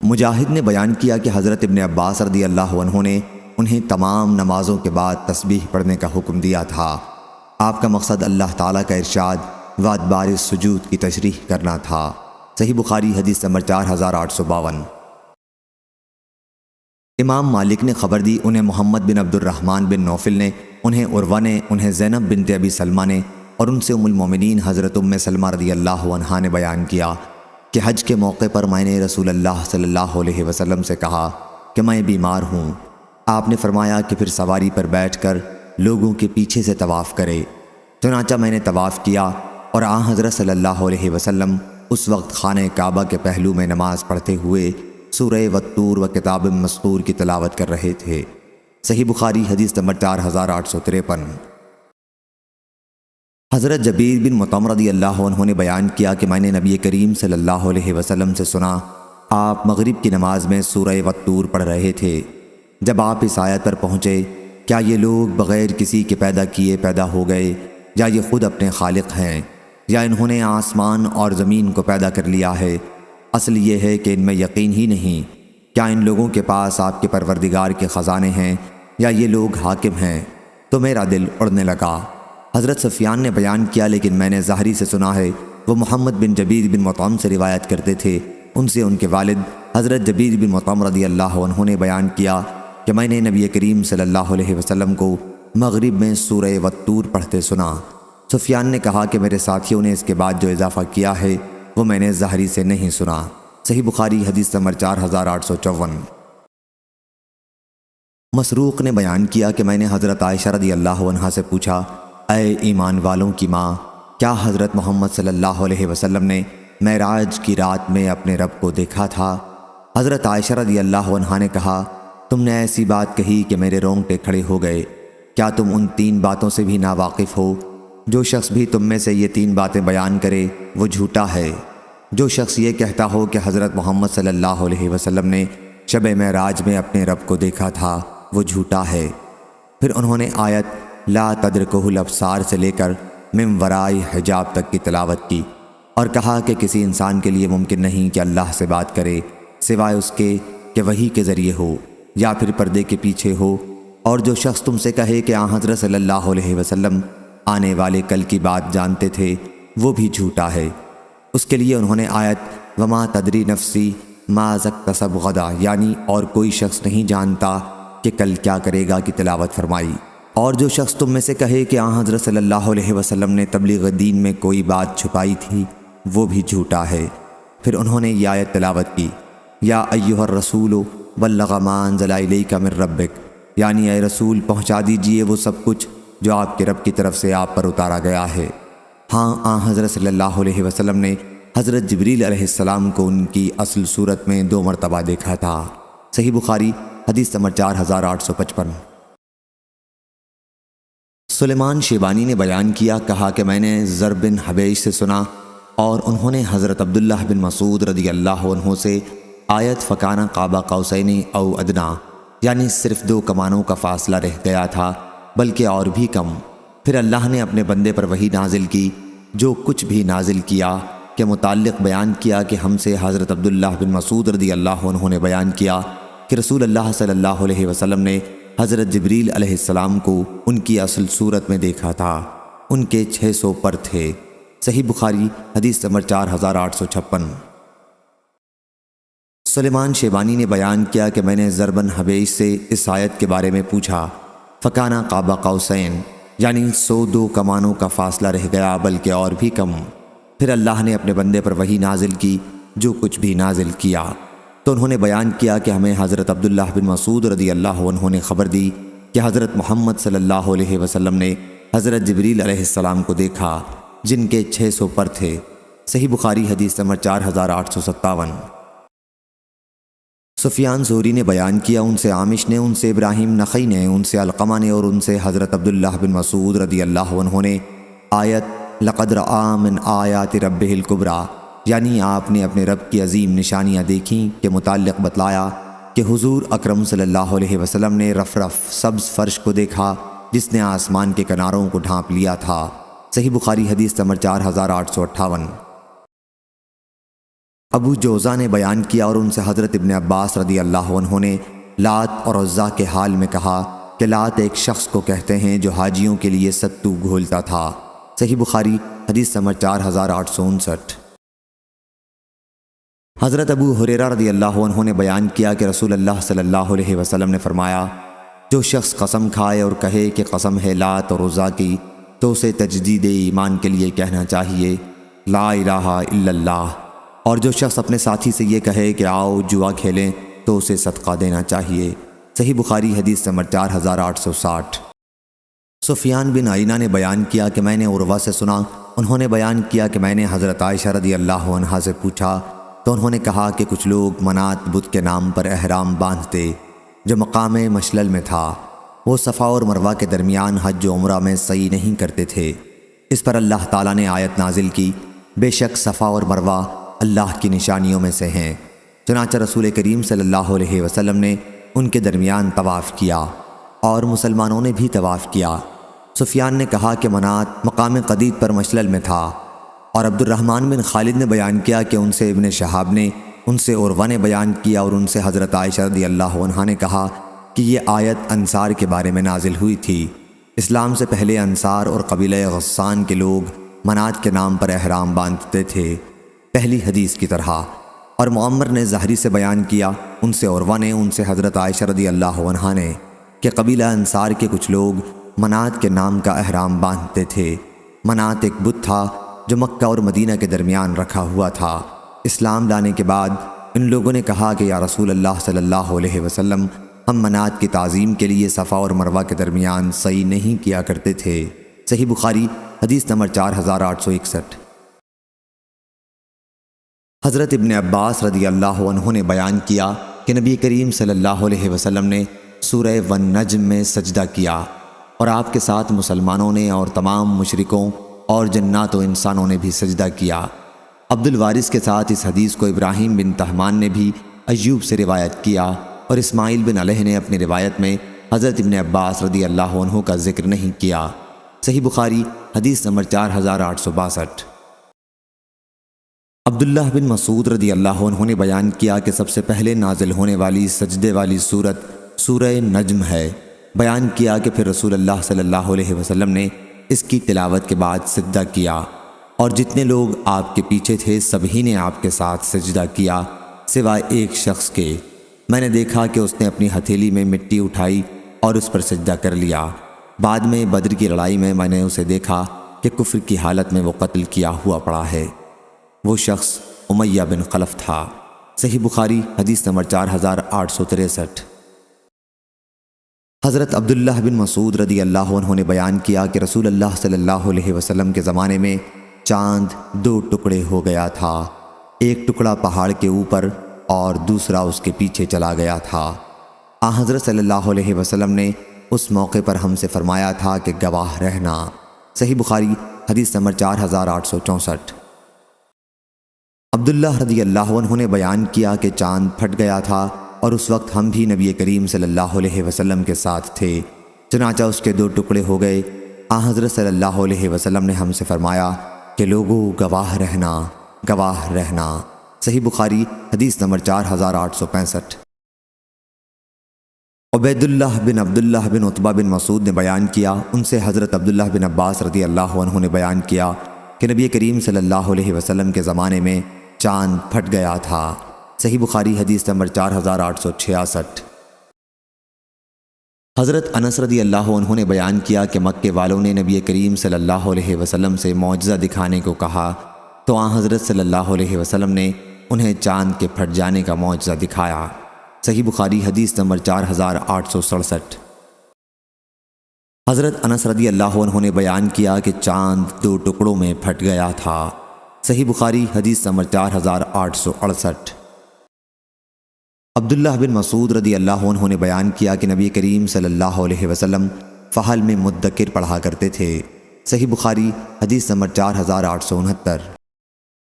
مجاہد نے بیان کیا کہ حضرت ابن عباس رضی اللہ عنہ نے انہیں تمام نمازوں کے بعد تسبیح پڑھنے کا حکم دیا تھا۔ آپ کا مقصد اللہ تعالیٰ کا ارشاد و ادبار السجود کی تشریح کرنا تھا۔ صحیح بخاری حدیث نمبر 4852۔ امام مالک نے خبر دی، انہیں محمد بن عبد الرحمن بن نوفل نے، انہیں عروہ نے، انہیں زینب بنت ابی سلمہ نے، اور ان سے ام المومنین حضرت ام سلمہ رضی اللہ عنہا نے بیان کیا کہ حج کے موقع پر میں نے رسول اللہ صلی اللہ علیہ وسلم سے کہا کہ میں بیمار ہوں۔ آپ نے فرمایا کہ پھر سواری پر بیٹھ کر لوگوں کے پیچھے سے طواف کرے۔ چنانچہ میں نے طواف کیا اور حضرت صلی اللہ علیہ وسلم اس وقت خانہ کعبہ کے پہلو میں نماز پڑھتے ہوئے سورہ والطور و کتاب مسطور کی تلاوت کر رہے تھے۔ صحیح بخاری حدیث نمبر 4853۔ حضرت جبیر بن مطعم رضی اللہ عنہ نے بیان کیا کہ میں نے نبی کریم صلی اللہ علیہ وسلم سے سنا، آپ مغرب کی نماز میں سورہ والطور پڑھ رہے تھے۔ جب آپ اس آیت پر پہنچے، کیا یہ لوگ بغیر کسی کے پیدا کیے پیدا ہو گئے، یا یہ خود اپنے خالق ہیں، یا انہوں نے آسمان اور زمین کو پیدا کر لیا ہے؟ اصل یہ ہے کہ ان میں یقین ہی نہیں۔ کیا ان لوگوں کے پاس آپ کے پروردگار کے خزانے ہیں، یا یہ لوگ حاکم ہیں؟ تو میرا دل اڑنے لگا۔ حضرت سفیان نے بیان کیا، لیکن میں نے ظاہری سے سنا ہے، وہ محمد بن جبیر بن مطعم سے روایت کرتے تھے، ان سے ان کے والد حضرت جبیر بن مطعم رضی اللہ عنہ نے بیان کیا کہ میں نے نبی کریم صلی اللہ علیہ وسلم کو مغرب میں سورہ والطور پڑھتے سنا۔ سفیان نے کہا کہ میرے ساتھیوں نے اس کے بعد جو اضافہ کیا ہے وہ میں نے ظاہری سے نہیں سنا۔ صحیح بخاری حدیث نمبر 4854۔ مسروق نے بیان کیا کہ میں نے حضرت عائشہ رضی اللہ عنہا سے پوچھا، اے ایمان والوں کی ماں، کیا حضرت محمد صلی اللہ علیہ وسلم نے معراج کی رات میں اپنے رب کو دیکھا تھا؟ حضرت عائشہ رضی اللہ عنہا نے کہا، تم نے ایسی بات کہی کہ میرے رونگٹے کھڑے ہو گئے۔ کیا تم ان 3 باتوں سے بھی ناواقف ہو؟ جو شخص بھی تم میں سے یہ 3 باتیں بیان کرے وہ جھوٹا ہے۔ جو شخص یہ کہتا ہو کہ حضرت محمد صلی اللہ علیہ وسلم نے شب معراج میں اپنے رب کو دیکھا تھا وہ جھوٹا ہے۔ پھر انہوں نے آیت لا تدرکہ الابصار سے لے کر من وراء حجاب تک کی تلاوت کی اور کہا کہ کسی انسان کے لیے ممکن نہیں کہ اللہ سے بات کرے سوائے اس کے کہ وحی کے ذریعے ہو یا پھر پردے کے پیچھے ہو، اور جو شخص تم سے کہے کہ حضرت صلی اللہ علیہ وسلم آنے والے کل کی بات جانتے تھے وہ بھی جھوٹا ہے۔ اس کے لیے انہوں نے آیت وما تدری نفسی ما اکتسب غدا یعنی اور کوئی شخص نہیں جانتا کہ کل کیا کرے گا کی تلاوت فرمائی۔ اور جو شخص تم میں سے کہے کہ حضرت صلی اللہ علیہ وسلم نے تبلیغ دین میں کوئی بات چھپائی تھی وہ بھی جھوٹا ہے۔ پھر انہوں نے یہ آیت تلاوت کی یا ایھا الرسول بلغ ما انزل الیک من ربک یعنی اے رسول پہنچا دیجئے وہ سب کچھ جو آپ کے رب کی طرف سے آپ پر اتارا گیا ہے۔ ہاں حضرت صلی اللہ علیہ وسلم نے حضرت جبریل علیہ السلام کو ان کی اصل صورت میں 2 مرتبہ دیکھا تھا۔ صحیح بخاری حدیث نمبر 4855۔ سلیمان شیبانی نے بیان کیا، کہا کہ میں نے زر بن حبیش سے سنا اور انہوں نے حضرت عبداللہ بن مسعود رضی اللہ عنہ سے آیت فکانہ قاب قوسین او ادنا یعنی صرف 2 کمانوں کا فاصلہ رہ گیا تھا بلکہ اور بھی کم۔ پھر اللہ نے اپنے بندے پر وحی نازل کی، جو کچھ بھی نازل کیا کے متعلق بیان کیا کہ ہم سے حضرت عبداللہ بن مسعود رضی اللہ عنہ نے بیان کیا کہ رسول اللہ صلی اللہ علیہ وسلم نے حضرت جبریل علیہ السلام کو ان کی اصل صورت میں دیکھا تھا، ان کے 600 پر تھے۔ صحیح بخاری حدیث نمبر 4856۔ سلیمان شیبانی نے بیان کیا کہ میں نے زر بن حبیش سے اس آیت کے بارے میں پوچھا، فکانہ قاب قوسین یعنی 102 کمانوں کا فاصلہ رہ گیا بلکہ اور بھی کم۔ پھر اللہ نے اپنے بندے پر وحی نازل کی، جو کچھ بھی نازل کیا تو انہوں نے بیان کیا کہ ہمیں حضرت عبداللہ بن مسعود رضی اللہ عنہ نے خبر دی کہ حضرت محمد صلی اللہ علیہ وسلم نے حضرت جبریل علیہ السلام کو دیکھا جن کے 600 پر تھے۔ صحیح بخاری حدیث نمبر 4857۔ سفیان زہری نے بیان کیا، ان سے عامش نے، ان سے ابراہیم نخعی نے، ان سے علقمہ نے اور ان سے حضرت عبداللہ بن مسعود رضی اللہ عنہ نے آیت لقد رأى من آیات ربہ الکبریٰ یعنی آپ نے اپنے رب کی عظیم نشانیاں دیکھیں کے متعلق بتلایا کہ حضور اکرم صلی اللہ علیہ وسلم نے رف سبز فرش کو دیکھا جس نے آسمان کے کناروں کو ڈھانپ لیا تھا۔ صحیح بخاری حدیث نمبر 4858۔ ابو جوزہ نے بیان کیا اور ان سے حضرت ابن عباس رضی اللہ عنہ نے لات اور عزا کے حال میں کہا کہ لات ایک شخص کو کہتے ہیں جو حاجیوں کے لیے ستو گھولتا تھا۔ صحیح بخاری حدیث نمبر 4859۔ حضرت ابو ہریرہ رضی اللہ عنہ نے بیان کیا کہ رسول اللہ صلی اللہ علیہ وسلم نے فرمایا، جو شخص قسم کھائے اور کہے کہ قسم ہے لات اور عزا کی تو اسے تجدید ایمان کے لیے کہنا چاہیے لا الہ الا اللہ، اور جو شخص اپنے ساتھی سے یہ کہے کہ آؤ جوا کھیلیں تو اسے صدقہ دینا چاہیے۔ صحیح بخاری حدیث نمبر 4860۔ سفیان بن عینہ نے بیان کیا کہ میں نے عروہ سے سنا، انہوں نے بیان کیا کہ میں نے حضرت عائشہ رضی اللہ عنہا سے پوچھا تو انہوں نے کہا کہ کچھ لوگ منات بت کے نام پر احرام باندھتے جو مقام مشلل میں تھا، وہ صفا اور مروہ کے درمیان حج و عمرہ میں سعی نہیں کرتے تھے۔ اس پر اللہ تعالیٰ نے آیت نازل کی، بے شک صفا اور مروہ اللہ کی نشانیوں میں سے ہیں، چنانچہ رسول کریم صلی اللہ علیہ وسلم نے ان کے درمیان طواف کیا اور مسلمانوں نے بھی طواف کیا۔ سفیان نے کہا کہ منات مقام قدید پر مشلل میں تھا، اور عبد الرحمن بن خالد نے بیان کیا کہ ان سے ابن شہاب نے، ان سے عروہ نے بیان کیا اور ان سے حضرت عائشہ رضی اللہ عنہا نے کہا کہ یہ آیت انصار کے بارے میں نازل ہوئی تھی۔ اسلام سے پہلے انصار اور قبیلہ غسان کے لوگ منات کے نام پر احرام باندھتے تھے، پہلی حدیث کی طرح۔ اور معمر نے ظاہری سے بیان کیا، ان سے عروہ نے، ان سے حضرت عائشہ رضی اللہ عنہا نے کہ قبیلہ انصار کے کچھ لوگ منات کے نام کا احرام باندھتے تھے۔ منات ایک بت تھا جو مکہ اور مدینہ کے درمیان رکھا ہوا تھا۔ اسلام لانے کے بعد ان لوگوں نے کہا کہ یا رسول اللہ صلی اللہ علیہ وسلم، ہم منات کی تعظیم کے لیے صفا اور مروہ کے درمیان سعی نہیں کیا کرتے تھے۔ صحیح بخاری حدیث نمبر 4861۔ حضرت ابن عباس رضی اللہ عنہ نے بیان کیا کہ نبی کریم صلی اللہ علیہ وسلم نے سورہ والنجم میں سجدہ کیا اور آپ کے ساتھ مسلمانوں نے اور تمام مشرکوں اور جنات و انسانوں نے بھی سجدہ کیا۔ عبد الوارث کے ساتھ اس حدیث کو ابراہیم بن طہمان نے بھی ایوب سے روایت کیا، اور اسماعیل بن علیہ نے اپنی روایت میں حضرت ابن عباس رضی اللہ عنہ کا ذکر نہیں کیا۔ صحیح بخاری حدیث نمبر 4862۔ عبداللہ بن مسعود رضی اللہ عنہ نے بیان کیا کہ سب سے پہلے نازل ہونے والی سجدے والی سورت سورہ نجم ہے۔ بیان کیا کہ پھر رسول اللہ صلی اللہ علیہ وسلم نے اس کی تلاوت کے بعد سجدہ کیا، اور جتنے لوگ آپ کے پیچھے تھے سبھی نے آپ کے ساتھ سجدہ کیا سوائے ایک شخص کے۔ میں نے دیکھا کہ اس نے اپنی ہتھیلی میں مٹی اٹھائی اور اس پر سجدہ کر لیا۔ بعد میں بدر کی لڑائی میں نے اسے دیکھا کہ کفر کی حالت میں وہ قتل کیا ہوا پڑا ہے۔ وہ شخص امیہ بن خلف تھا۔ صحیح بخاری حدیث نمبر 4863۔ حضرت عبداللہ بن مسعود رضی اللہ عنہ نے بیان کیا کہ رسول اللہ صلی اللہ علیہ وسلم کے زمانے میں چاند 2 ٹکڑے ہو گیا تھا، ایک ٹکڑا پہاڑ کے اوپر اور دوسرا اس کے پیچھے چلا گیا تھا۔ حضرت صلی اللہ علیہ وسلم نے اس موقع پر ہم سے فرمایا تھا کہ گواہ رہنا۔ صحیح بخاری حدیث نمبر 4864۔ عبداللہ رضی اللہ عنہ نے بیان کیا کہ چاند پھٹ گیا تھا، اور اس وقت ہم بھی نبی کریم صلی اللہ علیہ وسلم کے ساتھ تھے، چنانچہ اس کے 2 ٹکڑے ہو گئے۔ حضرت صلی اللہ علیہ وسلم نے ہم سے فرمایا کہ لوگوں گواہ رہنا، گواہ رہنا۔ صحیح بخاری حدیث نمبر 4865۔ عبید اللہ بن عبداللہ بن عتبہ بن مسعود نے بیان کیا، ان سے حضرت عبداللہ بن عباس رضی اللہ عنہ نے بیان کیا کہ نبی کریم صلی اللہ علیہ وسلم کے زمانے میں چاند پھٹ گیا تھا۔ صحیح بخاری حدیث نمبر 4866۔ حضرت انس رضی اللہ عنہ نے بیان کیا کہ مکے والوں نے نبی کریم صلی اللہ علیہ وسلم سے معجزہ دکھانے کو کہا، تو حضرت صلی اللہ علیہ وسلم نے انہیں چاند کے پھٹ جانے کا معجزہ دکھایا۔ صحیح بخاری حدیث نمبر 4867۔ حضرت انس رضی اللہ عنہ نے بیان کیا کہ چاند 2 ٹکڑوں میں پھٹ گیا تھا۔ صحیح بخاری حدیث نمبر 4868۔ عبداللہ بن مسعود رضی اللہ عنہ نے بیان کیا کہ نبی کریم صلی اللہ علیہ وسلم فحل میں مدکر پڑھا کرتے تھے۔ صحیح بخاری حدیث نمبر 4869۔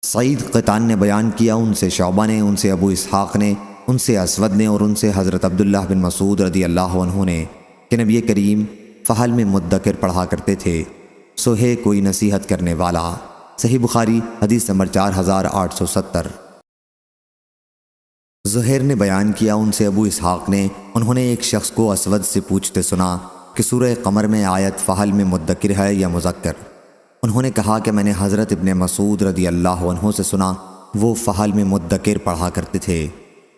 سعید قطان نے بیان کیا، ان سے شعبہ نے، ان سے ابو اسحاق نے، ان سے اسود نے، اور ان سے حضرت عبداللہ بن مسعود رضی اللہ عنہ نے کہ نبی کریم فحل میں مدکر پڑھا کرتے تھے، سو ہے کوئی نصیحت کرنے والا۔ صحیح بخاری حدیث نمبر 4870۔ زہیر نے بیان کیا، ان سے ابو اسحاق نے، انہوں نے ایک شخص کو اسود سے پوچھتے سنا کہ سورہ قمر میں آیت فحل میں مدکر ہے یا مذکر؟ انہوں نے کہا کہ میں نے حضرت ابن مسعود رضی اللہ عنہ سے سنا، وہ فحل میں مدکر پڑھا کرتے تھے۔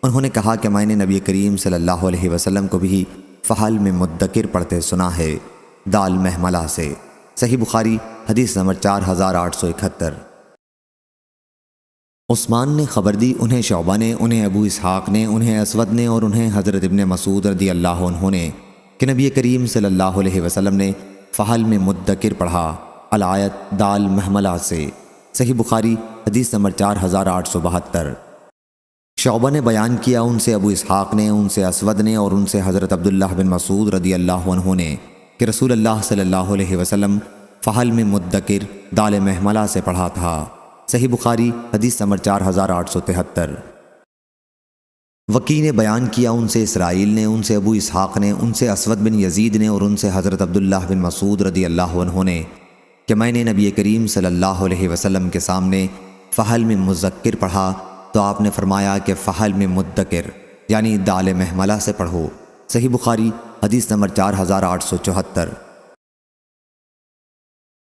انہوں نے کہا کہ میں نے نبی کریم صلی اللہ علیہ وسلم کو بھی فحل میں مدکر پڑھتے سنا ہے، دال محملہ سے۔ صحیح بخاری حدیث نمبر 4871۔ عثمان نے خبر دی، انہیں شعبہ نے، انہیں ابو اسحاق نے، انہیں اسود نے، اور انہیں حضرت ابن مسعود رضی اللہ عنہ نے کہ نبی کریم صلی اللہ علیہ وسلم نے فحل میں مدکر پڑھا، الآیت دال محملہ سے۔ صحیح بخاری حدیث نمبر 4872۔ شعبہ نے بیان کیا، ان سے ابو اسحاق نے، ان سے اسود نے، اور ان سے حضرت عبداللہ بن مسعود رضی اللہ عنہ نے کہ رسول اللہ صلی اللہ علیہ وسلم فحل میں مدکر دال محملہ سے پڑھا تھا۔ صحیح بخاری حدیث نمبر 4873۔ وکی نے بیان کیا، ان سے اسرائیل نے، ان سے ابو اسحاق نے، ان سے اسود بن یزید نے، اور ان سے حضرت عبداللہ بن مسعود رضی اللہ عنہ نے کہ میں نے نبی کریم صلی اللہ علیہ وسلم کے سامنے فحل میں مذکر پڑھا، تو آپ نے فرمایا کہ فحل میں مدکر یعنی دال محملہ سے پڑھو۔ صحیح بخاری حدیث نمبر 4874۔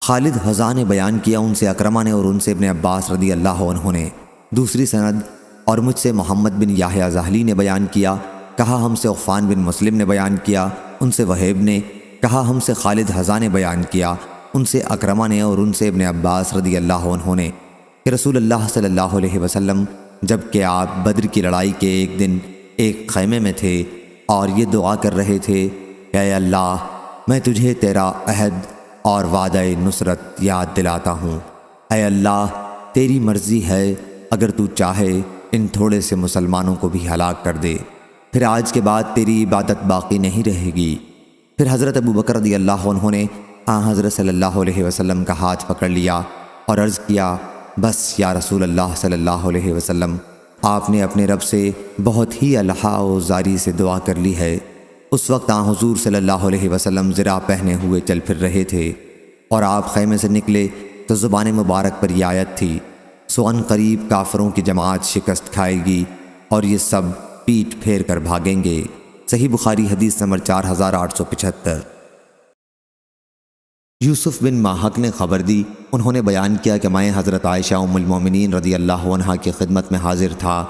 خالد حذا نے بیان کیا، ان سے اکرمہ نے، اور ان سے ابن عباس رضی اللہ عنہ نے دوسری سند، اور مجھ سے محمد بن یحییٰ ذہلی نے بیان کیا، کہا ہم سے عفان بن مسلم نے بیان کیا، ان سے وہیب نے کہا ہم سے خالد حذا نے بیان کیا، ان سے اکرمہ نے، اور ان سے ابن عباس رضی اللہ عنہ نے کہ رسول اللہ صلی اللہ علیہ وسلم جب کہ آپ بدر کی لڑائی کے ایک دن ایک خیمے میں تھے اور یہ دعا کر رہے تھے کہ اے اللہ، میں تجھے تیرا عہد اور وعدہ نصرت یاد دلاتا ہوں۔ اے اللہ، تیری مرضی ہے، اگر تو چاہے ان تھوڑے سے مسلمانوں کو بھی ہلاک کر دے، پھر آج کے بعد تیری عبادت باقی نہیں رہے گی۔ پھر حضرت ابو بکر رضی اللہ عنہ نے حضرت صلی اللہ علیہ وسلم کا ہاتھ پکڑ لیا اور عرض کیا، بس یا رسول اللہ صلی اللہ علیہ وسلم، آپ نے اپنے رب سے بہت ہی الحاح و زاری سے دعا کر لی ہے۔ اس وقت حضور صلی اللہ علیہ وسلم زرہ پہنے ہوئے چل پھر رہے تھے اور آپ خیمے سے نکلے تو زبان مبارک پر یہ آیت تھی، سو ان قریب کافروں کی جماعت شکست کھائے گی اور یہ سب پیٹ پھیر کر بھاگیں گے۔ صحیح بخاری حدیث نمبر 4875۔ یوسف بن ماہک نے خبر دی، انہوں نے بیان کیا کہ میں حضرت عائشہ ام المومنین رضی اللہ عنہا کی خدمت میں حاضر تھا۔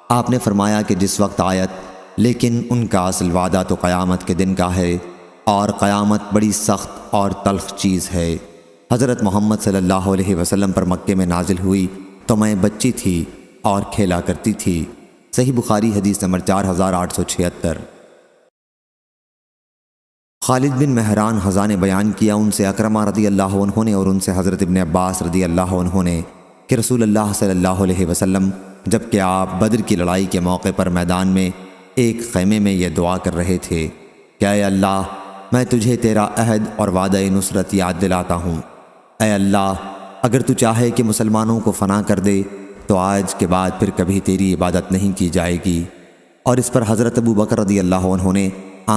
آپ نے فرمایا کہ جس وقت آیت لیکن ان کا اصل وعدہ تو قیامت کے دن کا ہے اور قیامت بڑی سخت اور تلخ چیز ہے، حضرت محمد صلی اللہ علیہ وسلم پر مکے میں نازل ہوئی تو میں بچی تھی اور کھیلا کرتی تھی۔ صحیح بخاری حدیث نمبر 4876۔ خالد بن مہران حذا نے بیان کیا، ان سے اکرمہ رضی اللہ عنہ نے اور ان سے حضرت ابن عباس رضی اللہ عنہ نے کہ رسول اللہ صلی اللہ علیہ وسلم جبکہ آپ بدر کی لڑائی کے موقع پر میدان میں ایک خیمے میں یہ دعا کر رہے تھے کہ اے اللہ، میں تجھے تیرا عہد اور وعدہ نصرت یاد دلاتا ہوں۔ اے اللہ، اگر تو چاہے کہ مسلمانوں کو فنا کر دے تو آج کے بعد پھر کبھی تیری عبادت نہیں کی جائے گی۔ اور اس پر حضرت ابو بکر رضی اللہ عنہ نے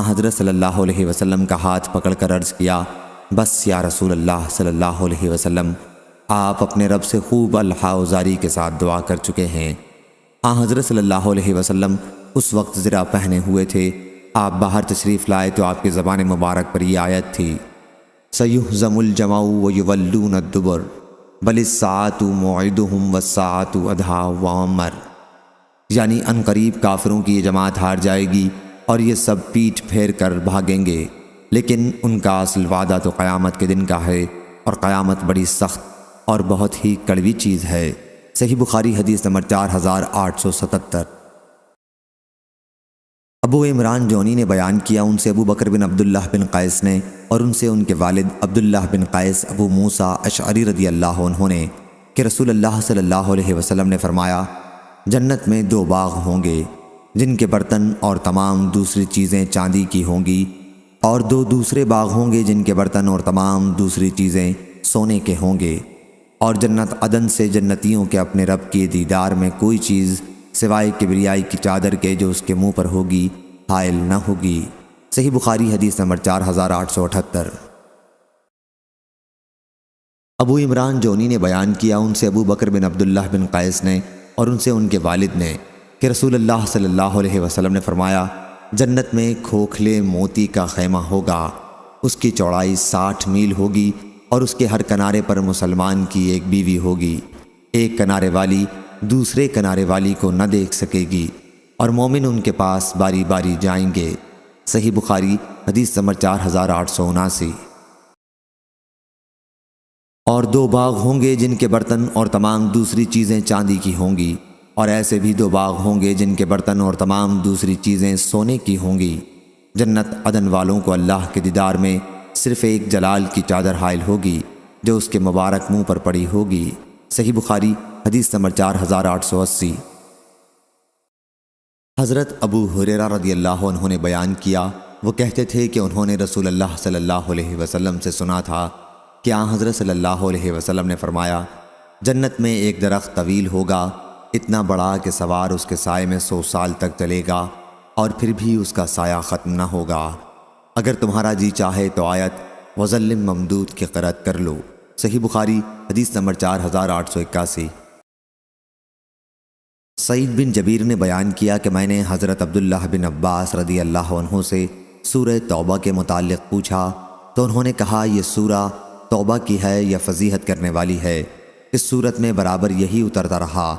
حضرت صلی اللہ علیہ وسلم کا ہاتھ پکڑ کر عرض کیا، بس یا رسول اللہ صلی اللہ علیہ وسلم، آپ اپنے رب سے خوب الحاح و زاری کے ساتھ دعا کر چکے ہیں۔ حضرت صلی اللہ علیہ وسلم اس وقت زرہ پہنے ہوئے تھے۔ آپ باہر تشریف لائے تو آپ کی زبان مبارک پر یہ آیت تھی، سَيُهْزَمُ الْجَمْعُ وَيُوَلُّونَ الدُّبُرَ بَلِ السَّاعَةُ مَوْعِدُهُمْ وَالسَّاعَةُ أَدْهَىٰ وَأَمَرُ، یعنی ان قریب کافروں کی یہ جماعت ہار جائے گی اور یہ سب پیٹ پھیر کر بھاگیں گے، لیکن ان کا اصل وعدہ تو قیامت کے دن کا ہے اور قیامت بڑی سخت اور بہت ہی کڑوی چیز ہے۔ صحیح بخاری حدیث نمبر 4877۔ ابو عمران جونی نے بیان کیا، ان سے ابو بکر بن عبداللہ بن قیس نے اور ان سے ان کے والد عبداللہ بن قیس ابو موسیٰ اشعری رضی اللہ عنہ نے کہ رسول اللہ صلی اللہ علیہ وسلم نے فرمایا، جنت میں 2 باغ ہوں گے جن کے برتن اور تمام دوسری چیزیں چاندی کی ہوں گی، اور 2 دوسرے باغ ہوں گے جن کے برتن اور تمام دوسری چیزیں سونے کے ہوں گے، اور جنت عدن سے جنتیوں کے اپنے رب کے دیدار میں کوئی چیز سوائے کبریائی کی چادر کے جو اس کے منہ پر ہوگی حائل نہ ہوگی۔ صحیح بخاری حدیث نمبر 4878۔ ابو عمران جونی نے بیان کیا، ان سے ابو بکر بن عبداللہ بن قیس نے اور ان سے ان کے والد نے کہ رسول اللہ صلی اللہ علیہ وسلم نے فرمایا، جنت میں کھوکھلے موتی کا خیمہ ہوگا، اس کی چوڑائی 60 میل ہوگی اور اس کے ہر کنارے پر مسلمان کی ایک بیوی ہوگی، ایک کنارے والی دوسرے کنارے والی کو نہ دیکھ سکے گی، اور مومن ان کے پاس باری باری جائیں گے۔ صحیح بخاری حدیث نمبر 4879۔ اور 2 باغ ہوں گے جن کے برتن اور تمام دوسری چیزیں چاندی کی ہوں گی، اور ایسے بھی 2 باغ ہوں گے جن کے برتن اور تمام دوسری چیزیں سونے کی ہوں گی۔ جنت عدن والوں کو اللہ کے دیدار میں صرف ایک جلال کی چادر حائل ہوگی جو اس کے مبارک منہ پر پڑی ہوگی۔ صحیح بخاری حدیث نمبر 4880۔ حضرت ابو ہریرہ رضی اللہ عنہ نے بیان کیا، وہ کہتے تھے کہ انہوں نے رسول اللہ صلی اللہ علیہ وسلم سے سنا تھا کہ حضرت صلی اللہ علیہ وسلم نے فرمایا، جنت میں ایک درخت طویل ہوگا، اتنا بڑا کہ سوار اس کے سائے میں 100 سال تک چلے گا اور پھر بھی اس کا سایہ ختم نہ ہوگا۔ اگر تمہارا جی چاہے تو آیت وَظِلٍّ مَّمْدُودٍ کی قرأت کر لو۔ صحیح بخاری حدیث نمبر 4881۔ سعید بن جبیر نے بیان کیا کہ میں نے حضرت عبداللہ بن عباس رضی اللہ عنہ سے سورہ توبہ کے متعلق پوچھا تو انہوں نے کہا، یہ سورہ توبہ کی ہے یا فضیحت کرنے والی ہے؟ اس صورت میں برابر یہی اترتا رہا،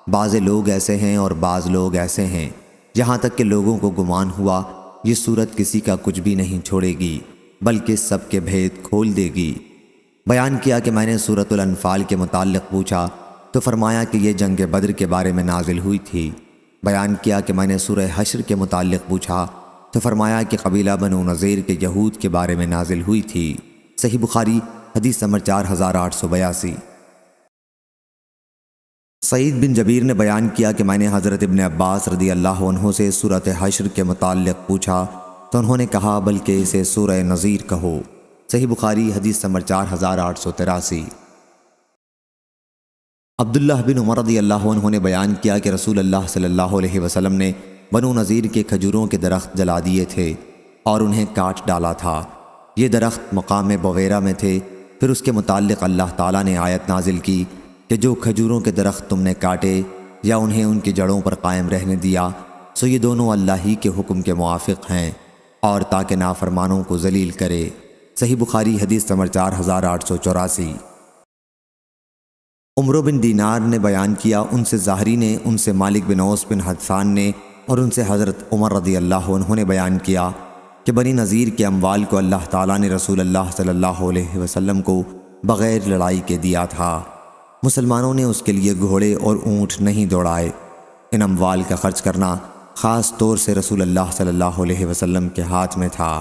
بعض لوگ ایسے ہیں اور بعض لوگ ایسے ہیں، یہاں تک کہ لوگوں کو گمان ہوا یہ صورت کسی کا کچھ بھی نہیں چھوڑے گی بلکہ سب کے بھید کھول دے گی۔ بیان کیا کہ میں نے سورۃ الانفال کے متعلق پوچھا تو فرمایا کہ یہ جنگ بدر کے بارے میں نازل ہوئی تھی۔ بیان کیا کہ میں نے سورہ حشر کے متعلق پوچھا تو فرمایا کہ قبیلہ بنو نذیر کے یہود کے بارے میں نازل ہوئی تھی۔ صحیح بخاری حدیث نمبر 4882۔ سعید بن جبیر نے بیان کیا کہ میں نے حضرت ابن عباس رضی اللہ عنہ سے سورۃ حشر کے متعلق پوچھا تو انہوں نے کہا بلکہ اسے سورہ نذیر کہو۔ صحیح بخاری حدیث نمبر 4883۔ عبداللہ بن عمر رضی اللہ عنہ نے بیان کیا کہ رسول اللہ صلی اللہ علیہ وسلم نے بنو نذیر کے کھجوروں کے درخت جلا دیے تھے اور انہیں کاٹ ڈالا تھا۔ یہ درخت مقام بویرہ میں تھے۔ پھر اس کے متعلق اللہ تعالیٰ نے آیت نازل کی کہ جو کھجوروں کے درخت تم نے کاٹے یا انہیں ان کی جڑوں پر قائم رہنے دیا، سو یہ دونوں اللہ ہی کے حکم کے موافق ہیں، اور تاکہ نافرمانوں کو ذلیل کرے۔ صحیح بخاری حدیث نمبر 4884۔ عمرو بن دینار نے بیان کیا، ان سے زہری نے، ان سے مالک بن اوس بن حدثان نے، اور ان سے حضرت عمر رضی اللہ عنہ نے بیان کیا کہ بنی نذیر کے اموال کو اللہ تعالیٰ نے رسول اللہ صلی اللہ علیہ وسلم کو بغیر لڑائی کے دیا تھا۔ مسلمانوں نے اس کے لیے گھوڑے اور اونٹ نہیں دوڑائے۔ ان اموال کا خرچ کرنا خاص طور سے رسول اللہ صلی اللہ علیہ وسلم کے ہاتھ میں تھا،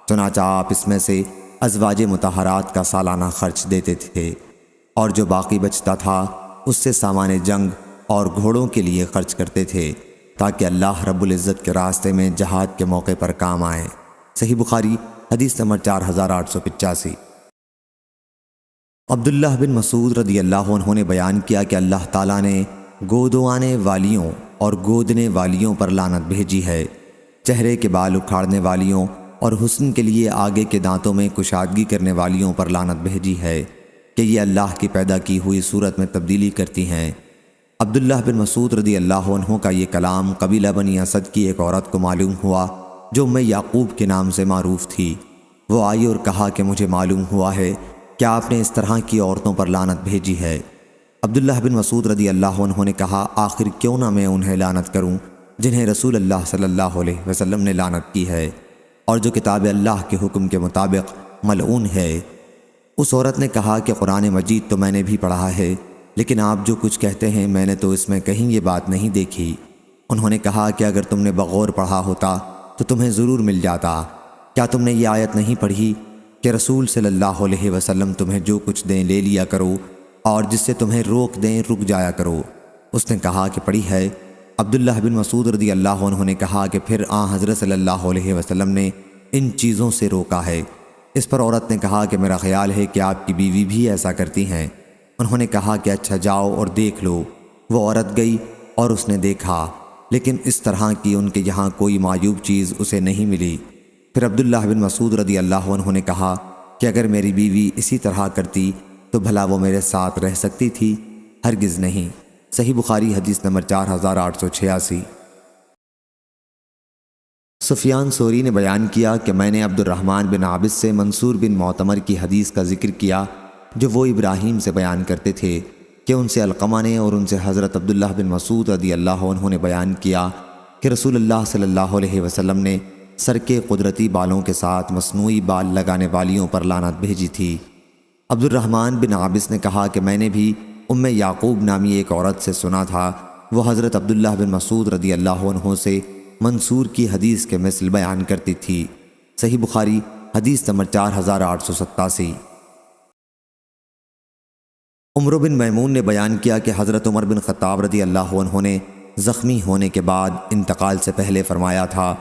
چنانچہ آپ اس میں سے ازواج مطہرات کا سالانہ خرچ دیتے تھے، اور جو باقی بچتا تھا اس سے سامان جنگ اور گھوڑوں کے لیے خرچ کرتے تھے، تاکہ اللہ رب العزت کے راستے میں جہاد کے موقع پر کام آئے۔ صحیح بخاری حدیث نمبر 4885۔ عبداللہ بن مسعود رضی اللہ عنہ نے بیان کیا کہ اللہ تعالیٰ نے گودوانے والیوں اور گودنے والیوں پر لعنت بھیجی ہے، چہرے کے بال اکھاڑنے والیوں اور حسن کے لیے آگے کے دانتوں میں کشادگی کرنے والیوں پر لعنت بھیجی ہے کہ یہ اللہ کی پیدا کی ہوئی صورت میں تبدیلی کرتی ہیں۔ عبداللہ بن مسعود رضی اللہ عنہ کا یہ کلام قبیلہ بنی اسد کی ایک عورت کو معلوم ہوا جو یعقوب کے نام سے معروف تھی۔ وہ آئی اور کہا کہ مجھے معلوم ہوا ہے کہ آپ نے اس طرح کی عورتوں پر لعنت بھیجی ہے۔ عبداللہ بن مسعود رضی اللہ عنہ نے کہا، آخر کیوں نہ میں انہیں لعنت کروں جنہیں رسول اللہ صلی اللہ علیہ وسلم نے لعنت کی ہے، اور جو کتاب اللہ کے حکم کے مطابق ملعون ہے۔ اس عورت نے کہا کہ قرآن مجید تو میں نے بھی پڑھا ہے، لیکن آپ جو کچھ کہتے ہیں میں نے تو اس میں کہیں یہ بات نہیں دیکھی۔ انہوں نے کہا کہ اگر تم نے بغور پڑھا ہوتا تو تمہیں ضرور مل جاتا۔ کیا تم نے یہ آیت نہیں پڑھی کہ رسول صلی اللہ علیہ وسلم تمہیں جو کچھ دیں لے لیا کرو، اور جس سے تمہیں روک دیں رک جایا کرو؟ اس نے کہا کہ پڑھی ہے۔ عبداللہ بن مسعود رضی اللہ عنہ نے کہا کہ پھر حضرت صلی اللہ علیہ وسلم نے ان چیزوں سے روکا ہے۔ اس پر عورت نے کہا کہ میرا خیال ہے کہ آپ کی بیوی بھی ایسا کرتی ہیں۔ انہوں نے کہا کہ اچھا جاؤ اور دیکھ لو۔ وہ عورت گئی اور اس نے دیکھا، لیکن اس طرح کی ان کے یہاں کوئی معیوب چیز اسے نہیں ملی۔ پھر عبداللہ بن مسعود رضی اللہ عنہ نے کہا کہ اگر میری بیوی اسی طرح کرتی تو بھلا وہ میرے ساتھ رہ سکتی تھی؟ ہرگز نہیں۔ صحیح بخاری حدیث نمبر 4886۔ سفیان ثوری نے بیان کیا کہ میں نے عبد الرحمن بن عابس سے منصور بن معتمر کی حدیث کا ذکر کیا جو وہ ابراہیم سے بیان کرتے تھے کہ ان سے علقمہ نے اور ان سے حضرت عبداللہ بن مسعود رضی اللہ عنہ نے بیان کیا کہ رسول اللہ صلی اللہ علیہ وسلم نے سر کے قدرتی بالوں کے ساتھ مصنوعی بال لگانے والیوں پر لعنت بھیجی تھی۔ عبد الرحمن بن عابس نے کہا کہ میں نے بھی یعقوب نامی ایک عورت سے سنا تھا، وہ حضرت عبداللہ بن مسعود رضی اللہ عنہ سے منصور کی حدیث کے مثل بیان کرتی تھی۔ صحیح بخاری حدیث نمبر 4887۔ عمرو بن میمون نے بیان کیا کہ حضرت عمر بن خطاب رضی اللہ عنہ نے زخمی ہونے کے بعد انتقال سے پہلے فرمایا تھا،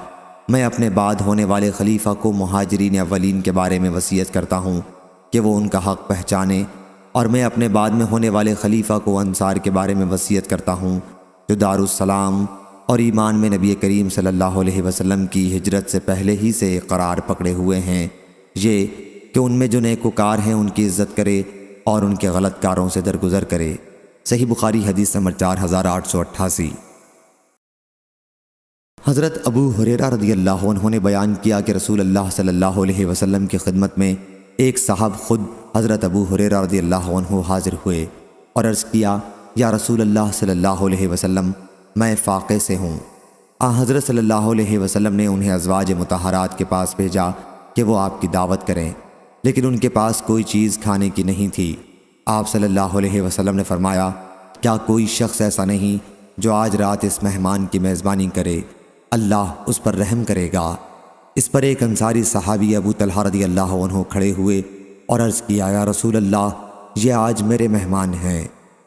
میں اپنے بعد ہونے والے خلیفہ کو مہاجرین اولین کے بارے میں وصیت کرتا ہوں کہ وہ ان کا حق پہچانے، اور میں اپنے بعد میں ہونے والے خلیفہ کو انصار کے بارے میں وصیت کرتا ہوں جو دارالسلام اور ایمان میں نبی کریم صلی اللہ علیہ وسلم کی ہجرت سے پہلے ہی سے قرار پکڑے ہوئے ہیں، یہ کہ ان میں جو نیکوکار ہیں ان کی عزت کرے اور ان کے غلط کاروں سے درگزر کرے۔ صحیح بخاری حدیث نمبر 4888۔ حضرت ابو ہریرہ رضی اللہ عنہ نے بیان کیا کہ رسول اللہ صلی اللہ علیہ وسلم کی خدمت میں ایک صاحب خود حضرت ابو ہریرہ رضی اللہ عنہ حاضر ہوئے اور عرض کیا، یا رسول اللہ صلی اللہ علیہ وسلم، میں فاقے سے ہوں۔ حضرت صلی اللہ علیہ وسلم نے انہیں ازواج مطہرات کے پاس بھیجا کہ وہ آپ کی دعوت کریں، لیکن ان کے پاس کوئی چیز کھانے کی نہیں تھی۔ آپ صلی اللہ علیہ وسلم نے فرمایا، کیا کوئی شخص ایسا نہیں جو آج رات اس مہمان کی میزبانی کرے؟ اللہ اس پر رحم کرے گا۔ اس پر ایک انصاری صحابی ابو طلحہ رضی اللہ عنہ کھڑے ہوئے اور عرض کیا، یا رسول اللہ، یہ آج میرے مہمان ہیں۔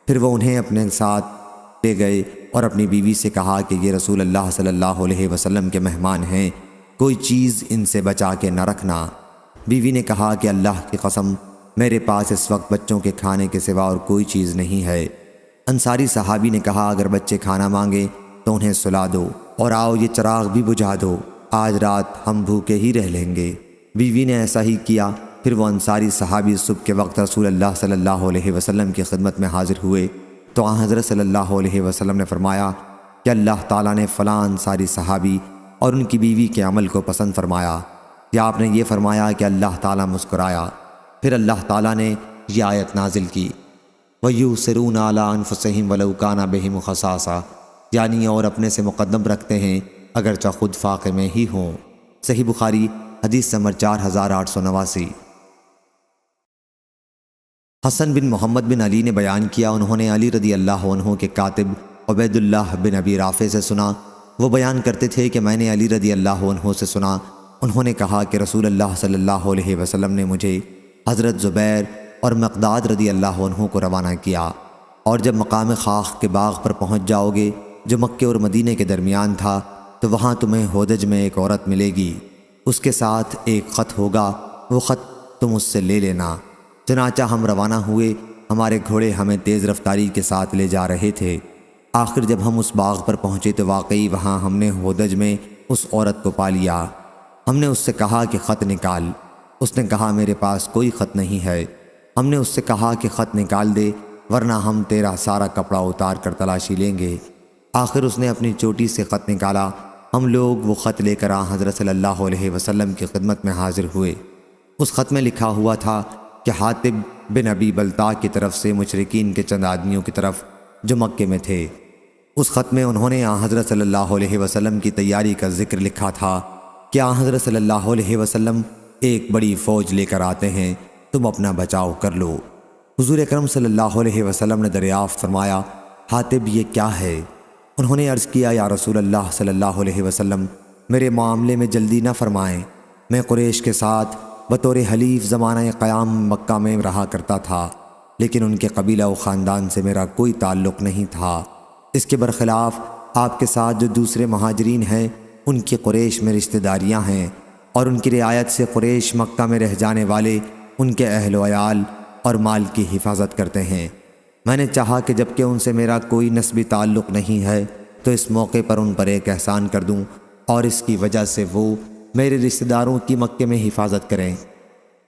پھر وہ انہیں اپنے ساتھ لے گئے اور اپنی بیوی سے کہا کہ یہ رسول اللہ صلی اللہ علیہ وسلم کے مہمان ہیں، کوئی چیز ان سے بچا کے نہ رکھنا۔ بیوی نے کہا کہ اللہ کی قسم، میرے پاس اس وقت بچوں کے کھانے کے سوا اور کوئی چیز نہیں ہے۔ انصاری صحابی نے کہا اگر بچے کھانا مانگے تو انہیں سلا دو اور آؤ یہ چراغ بھی بجھا دو، آج رات ہم بھوکے ہی رہ لیں گے۔ بیوی نے ایسا ہی کیا۔ پھر وہ انصاری صحابی صبح کے وقت رسول اللہ صلی اللہ علیہ وسلم کی خدمت میں حاضر ہوئے تو آن حضرت صلی اللہ علیہ وسلم نے فرمایا کہ اللہ تعالیٰ نے فلاں انصاری صحابی اور ان کی بیوی کے عمل کو پسند فرمایا۔ یا آپ نے یہ فرمایا کہ اللہ تعالیٰ مسکرایا۔ پھر اللہ تعالیٰ نے یہ آیت نازل کی، وَيُؤْثِرُونَ عَلَىٰ أَنفُسِهِمْ وَلَوْ كَانَ بِهِمْ خَصَاصَةٌ، یعنی اور اپنے سے مقدم رکھتے ہیں اگرچہ خود فاقے میں ہی ہوں۔ صحیح بخاری حدیث نمبر 4889۔ حسن بن محمد بن علی نے بیان کیا، انہوں نے علی رضی اللہ عنہ کے کاتب عبید اللہ بن ابی رافع سے سنا، وہ بیان کرتے تھے کہ میں نے علی رضی اللہ عنہ سے سنا، انہوں نے کہا کہ رسول اللہ صلی اللہ علیہ وسلم نے مجھے حضرت زبیر اور مقداد رضی اللہ عنہ کو روانہ کیا، اور جب مقام خاخ کے باغ پر پہنچ جاؤ گے جو مکے اور مدینے کے درمیان تھا تو وہاں تمہیں ہودج میں ایک عورت ملے گی، اس کے ساتھ ایک خط ہوگا، وہ خط تم اس سے لے لینا۔ چنانچہ ہم روانہ ہوئے، ہمارے گھوڑے ہمیں تیز رفتاری کے ساتھ لے جا رہے تھے۔ آخر جب ہم اس باغ پر پہنچے تو واقعی وہاں ہم نے ہودج میں اس عورت کو پا لیا۔ ہم نے اس سے کہا کہ خط نکال، اس نے کہا میرے پاس کوئی خط نہیں ہے۔ ہم نے اس سے کہا کہ خط نکال دے ورنہ ہم تیرا سارا کپڑا اتار کر تلاشی لیں گے۔ آخر اس نے اپنی چوٹی سے خط نکالا، ہم لوگ وہ خط لے کر حضرت صلی اللہ علیہ وسلم کی خدمت میں حاضر ہوئے۔ اس خط میں لکھا ہوا تھا کہ حاطب بن ابی بلتع کی طرف سے مشرکین کے چند آدمیوں کی طرف جو مکے میں تھے۔ اس خط میں انہوں نے حضرت صلی اللہ علیہ وسلم کی تیاری کا ذکر لکھا تھا کہ حضرت صلی اللہ علیہ وسلم ایک بڑی فوج لے کر آتے ہیں، تم اپنا بچاؤ کر لو۔ حضور اکرم صلی اللہ علیہ وسلم نے دریافت فرمایا، حاطب یہ کیا ہے؟ انہوں نے عرض کیا، یا رسول اللہ صلی اللہ علیہ وسلم میرے معاملے میں جلدی نہ فرمائیں، میں قریش کے ساتھ بطور حلیف زمانہ قیام مکہ میں رہا کرتا تھا، لیکن ان کے قبیلہ و خاندان سے میرا کوئی تعلق نہیں تھا۔ اس کے برخلاف آپ کے ساتھ جو دوسرے مہاجرین ہیں ان کی قریش میں رشتہ داریاں ہیں، اور ان کی رعایت سے قریش مکہ میں رہ جانے والے ان کے اہل و عیال اور مال کی حفاظت کرتے ہیں۔ میں نے چاہا کہ جبکہ ان سے میرا کوئی نسبی تعلق نہیں ہے تو اس موقع پر ان پر ایک احسان کر دوں اور اس کی وجہ سے وہ میرے رشتہ داروں کی مکے میں حفاظت کریں۔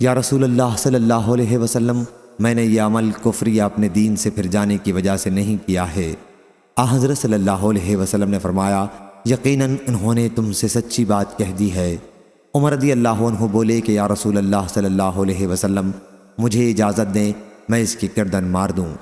یا رسول اللہ صلی اللہ علیہ وسلم میں نے یہ عمل کفر یا اپنے دین سے پھر جانے کی وجہ سے نہیں کیا ہے۔ حضرت صلی اللہ علیہ وسلم نے فرمایا، یقیناً انہوں نے تم سے سچی بات کہہ دی ہے۔ عمر رضی اللہ عنہ بولے کہ یا رسول اللہ صلی اللہ علیہ وسلم مجھے اجازت دیں میں اس کی گردن مار دوں۔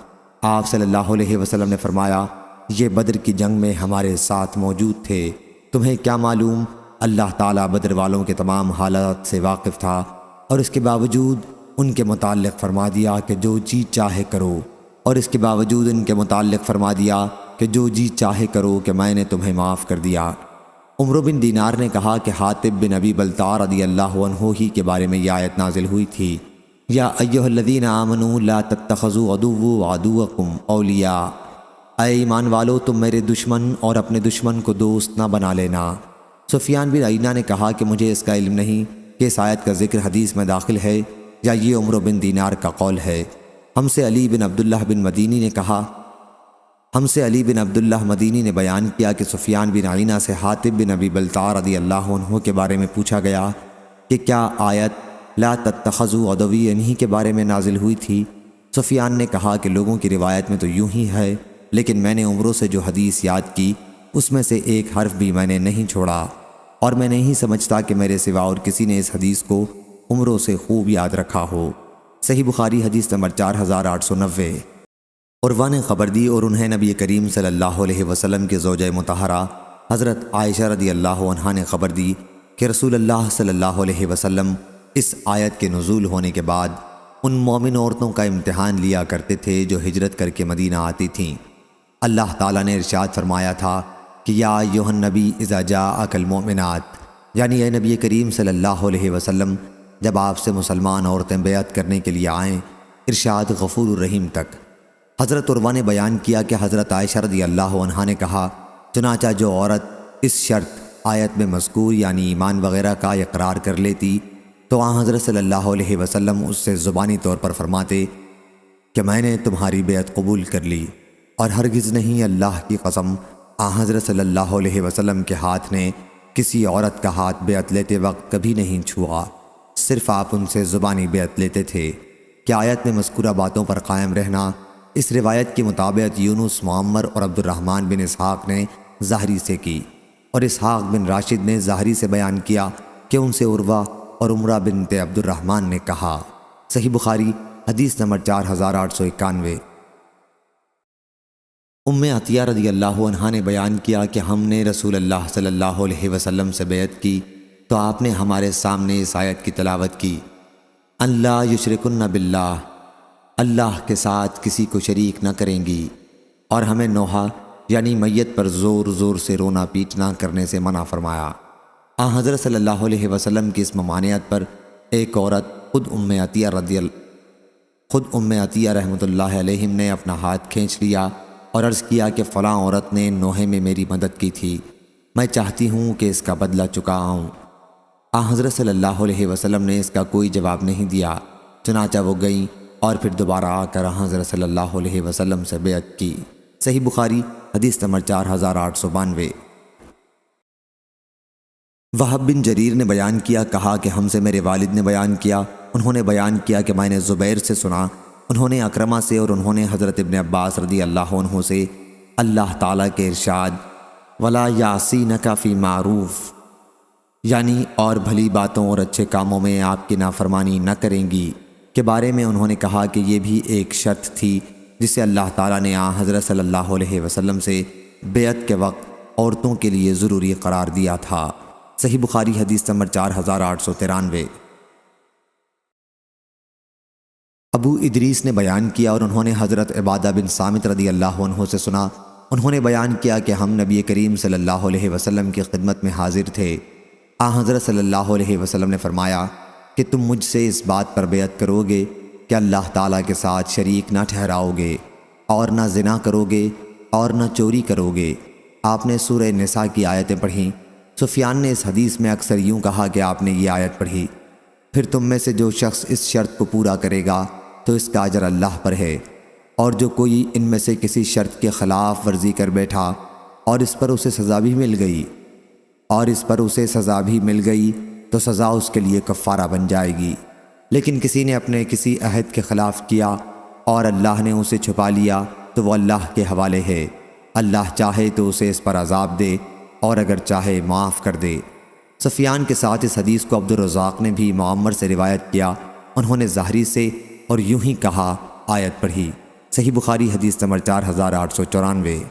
آپ صلی اللہ علیہ وسلم نے فرمایا، یہ بدر کی جنگ میں ہمارے ساتھ موجود تھے، تمہیں کیا معلوم اللہ تعالیٰ بدر والوں کے تمام حالات سے واقف تھا، اور اس کے باوجود ان کے متعلق فرما دیا کہ جو جی چاہے کرو، اور اس کے باوجود ان کے متعلق فرما دیا کہ جو جی چاہے کرو کہ میں نے تمہیں معاف کر دیا۔ عمرو بن دینار نے کہا کہ حاطب بن ابی بلتع رضی اللہ عنہ ہی کے بارے میں یہ آیت نازل ہوئی تھی، یا ایھا الذین آمنوا لا تتخذوا عدوی وعدوکم اولیاء، اے ایمان والو تم میرے دشمن اور اپنے دشمن کو دوست نہ بنا لینا۔ سفیان بن عیینہ نے کہا کہ مجھے اس کا علم نہیں کہ اس آیت کا ذکر حدیث میں داخل ہے یا یہ عمرو بن دینار کا قول ہے۔ ہم سے علی بن عبداللہ مدینی نے بیان کیا کہ سفیان بن عیینہ سے حاطب بن ابی بلتع رضی اللہ عنہ کے بارے میں پوچھا گیا کہ کیا آیت لا تتخذوا عدوی انہی کے بارے میں نازل ہوئی تھی؟ سفیان نے کہا کہ لوگوں کی روایت میں تو یوں ہی ہے، لیکن میں نے عمرو سے جو حدیث یاد کی اس میں سے ایک حرف بھی میں نے نہیں چھوڑا، اور میں نہیں سمجھتا کہ میرے سوا اور کسی نے اس حدیث کو عمرو سے خوب یاد رکھا ہو۔ صحیح بخاری حدیث نمبر 4890۔ عروہ نے خبر دی اور انہیں نبی کریم صلی اللہ علیہ وسلم کے زوجہ مطہرہ حضرت عائشہ رضی اللہ عنہا نے خبر دی کہ رسول اللہ صلی اللہ علیہ وسلم اس آیت کے نزول ہونے کے بعد ان مومن عورتوں کا امتحان لیا کرتے تھے جو ہجرت کر کے مدینہ آتی تھیں۔ اللہ تعالیٰ نے ارشاد فرمایا تھا کہ یا ایھا النبی اذا جاءک المؤمنات، یعنی اے نبی کریم صلی اللہ علیہ وسلم جب آپ سے مسلمان عورتیں بیعت کرنے کے لیے آئیں، ارشاد غفور الرحیم تک۔ حضرت عروہ نے بیان کیا کہ حضرت عائشہ رضی اللہ عنہا نے کہا، چنانچہ جو عورت اس شرط آیت میں مذکور یعنی ایمان وغیرہ کا اقرار کر لیتی تو آن حضرت صلی اللہ علیہ وسلم اس سے زبانی طور پر فرماتے کہ میں نے تمہاری بیعت قبول کر لی، اور ہرگز نہیں، اللہ کی قسم، آن حضرت صلی اللہ علیہ وسلم کے ہاتھ نے کسی عورت کا ہاتھ بیعت لیتے وقت کبھی نہیں چھوا، صرف آپ ان سے زبانی بیعت لیتے تھے۔ کہ آیت میں مذکورہ باتوں پر قائم رہنا اس روایت کے مطابق یونس، معمر اور عبد الرحمن بن اسحاق نے ظاہری سے کی، اور اسحاق بن راشد نے ظاہری سے بیان کیا کہ ان سے عروہ اور عمرہ بنت عبد الرحمن نے کہا۔ صحیح بخاری حدیث نمبر 4891۔ عطیہ رضی اللہ عنہا نے بیان کیا کہ ہم نے رسول اللہ صلی اللہ علیہ وسلم سے بیعت کی تو آپ نے ہمارے سامنے اس آیت کی تلاوت کی، اللہ یشرکن باللہ، اللہ کے ساتھ کسی کو شریک نہ کریں گی، اور ہمیں نوحہ یعنی میت پر زور زور سے رونا پیٹنا کرنے سے منع فرمایا۔ حضرت صلی اللہ علیہ وسلم کی اس ممانعت پر ایک عورت خود عطیہ رحمۃ اللہ علیہم نے اپنا ہاتھ کھینچ لیا اور عرض کیا کہ فلاں عورت نے نوحے میں میری مدد کی تھی، میں چاہتی ہوں کہ اس کا بدلہ چکاؤں۔ حضرت صلی اللہ علیہ وسلم نے اس کا کوئی جواب نہیں دیا، چنانچہ وہ گئیں اور پھر دوبارہ آ کر حضرت صلی اللہ علیہ وسلم سے بیعت کی۔ صحیح بخاری حدیث نمبر 4892۔ وہب بن جریر نے بیان کیا، کہا کہ ہم سے میرے والد نے بیان کیا، انہوں نے بیان کیا کہ میں نے زبیر سے سنا، انہوں نے اکرمہ سے، اور انہوں نے حضرت ابن عباس رضی اللہ عنہ سے اللہ تعالیٰ کے ارشاد وَلَا يَعْصِينَكَ فِي مَعْرُوفٍ یعنی اور بھلی باتوں اور اچھے کاموں میں آپ کی نافرمانی نہ کریں گی کے بارے میں انہوں نے کہا کہ یہ بھی ایک شرط تھی جسے اللہ تعالیٰ نے حضرت صلی اللہ علیہ وسلم سے بیعت کے وقت عورتوں کے لیے ضروری قرار دیا تھا۔ صحیح بخاری حدیث نمبر 4893۔ ابو ادریس نے بیان کیا اور انہوں نے حضرت عبادہ بن صامت رضی اللہ عنہ سے سنا، انہوں نے بیان کیا کہ ہم نبی کریم صلی اللہ علیہ وسلم کی خدمت میں حاضر تھے۔ حضرت صلی اللہ علیہ وسلم نے فرمایا کہ تم مجھ سے اس بات پر بیعت کرو گے کہ اللہ تعالیٰ کے ساتھ شریک نہ ٹھہراؤ گے، اور نہ زنا کرو گے، اور نہ چوری کرو گے۔ آپ نے سورہ نساء کی آیتیں پڑھیں۔ سفیان نے اس حدیث میں اکثر یوں کہا کہ آپ نے یہ آیت پڑھی، پھر تم میں سے جو شخص اس شرط کو پورا کرے گا تو اس کا اجر اللہ پر ہے، اور جو کوئی ان میں سے کسی شرط کے خلاف ورزی کر بیٹھا اور اس پر اسے سزا بھی مل گئی تو سزا اس کے لیے کفارہ بن جائے گی۔ لیکن کسی نے اپنے کسی عہد کے خلاف کیا اور اللہ نے اسے چھپا لیا تو وہ اللہ کے حوالے ہے، اللہ چاہے تو اسے اس پر عذاب دے اور اگر چاہے معاف کر دے۔ سفیان کے ساتھ اس حدیث کو عبد الرزاق نے بھی معمر سے روایت کیا، انہوں نے ظاہری سے اور یوں ہی کہا، آیت پڑھی۔ صحیح بخاری حدیث نمبر 4894۔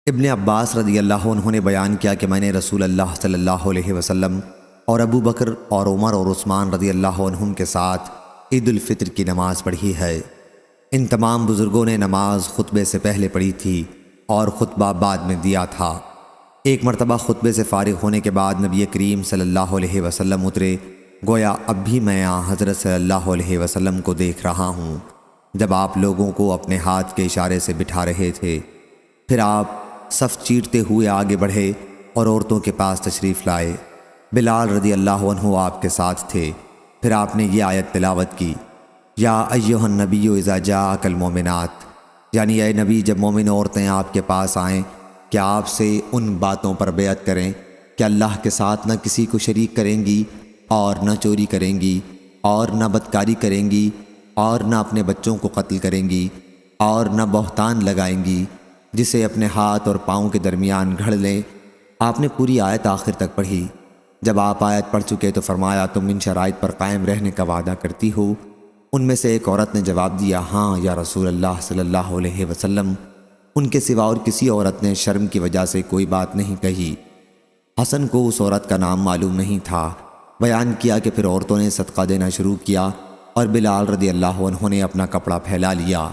ابن عباس رضی اللہ عنہ نے بیان کیا کہ میں نے رسول اللہ صلی اللہ علیہ وسلم اور ابو بکر اور عمر اور عثمان رضی اللہ عنہم کے ساتھ عید الفطر کی نماز پڑھی ہے۔ ان تمام بزرگوں نے نماز خطبے سے پہلے پڑھی تھی اور خطبہ بعد میں دیا تھا۔ ایک مرتبہ خطبے سے فارغ ہونے کے بعد نبی کریم صلی اللہ علیہ وسلم اترے، گویا اب بھی میں حضرت صلی اللہ علیہ وسلم کو دیکھ رہا ہوں جب آپ لوگوں کو اپنے ہاتھ کے اشارے سے بٹھا رہے تھے۔ پھر آپ صف چیرتے ہوئے آگے بڑھے اور عورتوں کے پاس تشریف لائے۔ بلال رضی اللہ عنہ آپ کے ساتھ تھے۔ پھر آپ نے یہ آیت تلاوت کی، یا ایھا النبی اذا جاءک المؤمنات، یعنی اے نبی جب مومن عورتیں آپ کے پاس آئیں کہ آپ سے ان باتوں پر بیعت کریں کہ اللہ کے ساتھ نہ کسی کو شریک کریں گی، اور نہ چوری کریں گی، اور نہ بدکاری کریں گی، اور نہ اپنے بچوں کو قتل کریں گی، اور نہ بہتان لگائیں گی جسے اپنے ہاتھ اور پاؤں کے درمیان گھڑ لیں۔ آپ نے پوری آیت آخر تک پڑھی۔ جب آپ آیت پڑھ چکے تو فرمایا، تم ان شرائط پر قائم رہنے کا وعدہ کرتی ہو؟ ان میں سے ایک عورت نے جواب دیا، ہاں یا رسول اللہ صلی اللہ علیہ وسلم۔ ان کے سوا اور کسی عورت نے شرم کی وجہ سے کوئی بات نہیں کہی۔ حسن کو اس عورت کا نام معلوم نہیں تھا۔ بیان کیا کہ پھر عورتوں نے صدقہ دینا شروع کیا اور بلال رضی اللہ عنہ نے اپنا کپڑا پھیلا لیا۔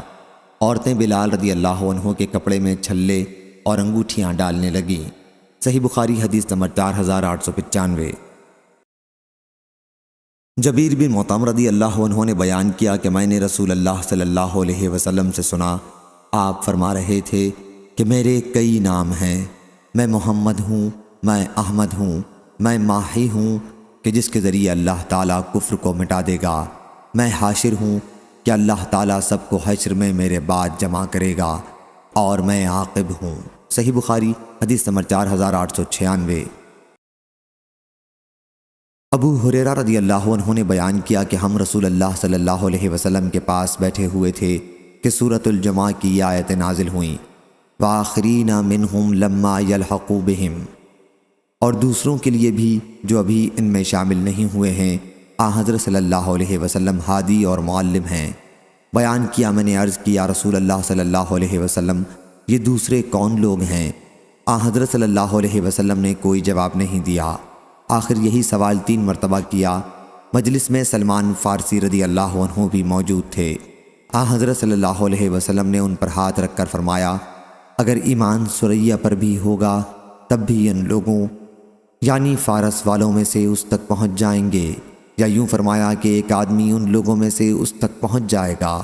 عورتیں بلال رضی اللہ عنہ کے کپڑے میں چھلے اور انگوٹھیاں ڈالنے لگیں۔ صحیح بخاری حدیث نمبر 4895۔ جبیر بن مطعم رضی اللہ عنہ نے بیان کیا کہ میں نے رسول اللہ صلی اللہ علیہ وسلم سے سنا، آپ فرما رہے تھے کہ میرے کئی نام ہیں، میں محمد ہوں، میں احمد ہوں، میں ماہی ہوں کہ جس کے ذریعے اللہ تعالیٰ کفر کو مٹا دے گا، میں حاشر ہوں کہ اللہ تعالیٰ سب کو حشر میں میرے بعد جمع کرے گا، اور میں عاقب ہوں۔ صحیح بخاری حدیث نمبر 4896۔ ابو ہریرہ رضی اللہ عنہ نے بیان کیا کہ ہم رسول اللہ صلی اللہ علیہ وسلم کے پاس بیٹھے ہوئے تھے کہ سورۃ الجمعہ کی یہ آیتیں نازل ہوئیں، وَآخِرِینَ مِنْهُمْ لَمَّا يَلْحَقُوا بِهِمْ، اور دوسروں کے لیے بھی جو ابھی ان میں شامل نہیں ہوئے ہیں، حضرت صلی اللہ علیہ وسلم ہادی اور معلم ہیں۔ بیان کیا میں نے عرض کیا رسول اللہ صلی اللہ علیہ وسلم یہ دوسرے کون لوگ ہیں؟ حضرت صلی اللہ علیہ وسلم نے کوئی جواب نہیں دیا۔ آخر یہی سوال 3 مرتبہ کیا۔ مجلس میں سلمان فارسی رضی اللہ عنہ بھی موجود تھے۔ حضرت صلی اللہ علیہ وسلم نے ان پر ہاتھ رکھ کر فرمایا، اگر ایمان سریہ پر بھی ہوگا تب بھی ان لوگوں یعنی فارس والوں میں سے اس تک پہنچ جائیں گے، یا یوں فرمایا کہ ایک آدمی ان لوگوں میں سے اس تک پہنچ جائے گا۔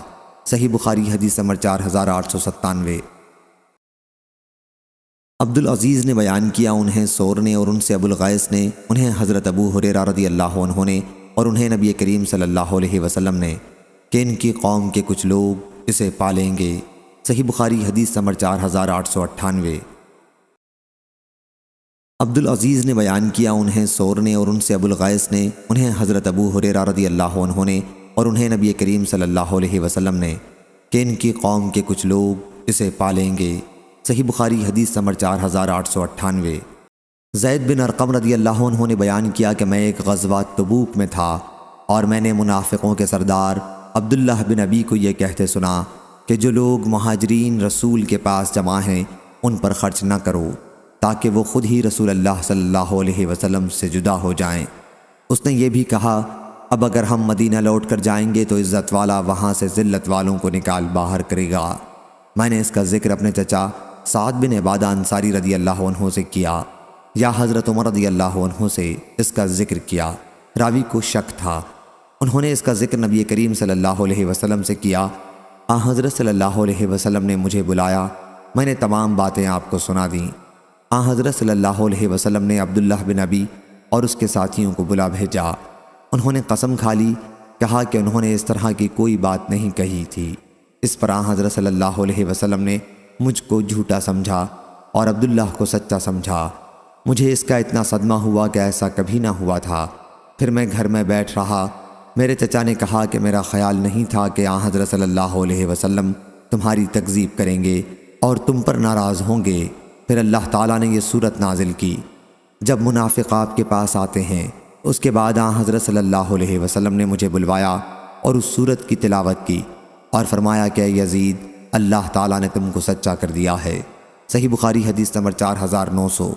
صحیح بخاری حدیث نمبر 4897۔ عبدالعزیز نے بیان کیا انہیں سور نے اور ان سے ابو الغیث نے انہیں حضرت ابو ہریرہ رضی اللہ عنہ نے اور انہیں نبی کریم صلی اللہ علیہ وسلم نے کہ ان کی قوم کے کچھ لوگ اسے پالیں گے۔ صحیح بخاری حدیث نمبر 4898۔ عبدالعزیز نے بیان کیا انہیں سور نے اور ان سے ابو الغیث نے انہیں حضرت ابو ہریرہ رضی اللہ عنہ نے اور انہیں نبی کریم صلی اللہ علیہ وسلم نے کہ ان کی قوم کے کچھ لوگ اسے پالیں گے۔ صحیح بخاری حدیث نمبر 4898۔ زید بن ارقم رضی اللہ عنہ نے بیان کیا کہ میں ایک غزوہ تبوک میں تھا اور میں نے منافقوں کے سردار عبداللہ بن ابی کو یہ کہتے سنا کہ جو لوگ مہاجرین رسول کے پاس جمع ہیں ان پر خرچ نہ کرو تاکہ وہ خود ہی رسول اللہ صلی اللہ علیہ وسلم سے جدا ہو جائیں۔ اس نے یہ بھی کہا، اب اگر ہم مدینہ لوٹ کر جائیں گے تو عزت والا وہاں سے ذلت والوں کو نکال باہر کرے گا۔ میں نے اس کا ذکر اپنے چچا سعد بن عبادہ انصاری رضی اللہ عنہ سے کیا، یا حضرت عمر رضی اللہ عنہ سے اس کا ذکر کیا۔ راوی کو شک تھا۔ انہوں نے اس کا ذکر نبی کریم صلی اللہ علیہ وسلم سے کیا۔ حضرت صلی اللہ علیہ وسلم نے مجھے بلایا، میں نے تمام باتیں آپ کو سنا دیں۔ حضرت صلی اللہ علیہ وسلم نے عبداللہ بن ابی اور اس کے ساتھیوں کو بلا بھیجا۔ انہوں نے قسم کھا لی، کہا کہ انہوں نے اس طرح کی کوئی بات نہیں کہی تھی۔ اس پر حضرت صلی اللہ علیہ وسلم نے مجھ کو جھوٹا سمجھا اور عبداللہ کو سچا سمجھا۔ مجھے اس کا اتنا صدمہ ہوا کہ ایسا کبھی نہ ہوا تھا۔ پھر میں گھر میں بیٹھ رہا، میرے چچا نے کہا کہ میرا خیال نہیں تھا کہ حضرت صلی اللہ علیہ وسلم تمہاری تکذیب کریں گے اور تم پر ناراض ہوں گے۔ پھر اللہ تعالیٰ نے یہ صورت نازل کی، جب منافق آپ کے پاس آتے ہیں۔ اس کے بعد حضرت صلی اللہ علیہ وسلم نے مجھے بلوایا اور اس صورت کی تلاوت کی اور فرمایا کہ اے یزید، اللہ تعالیٰ نے تم کو سچا کر دیا ہے۔ صحیح بخاری حدیث نمبر 4900۔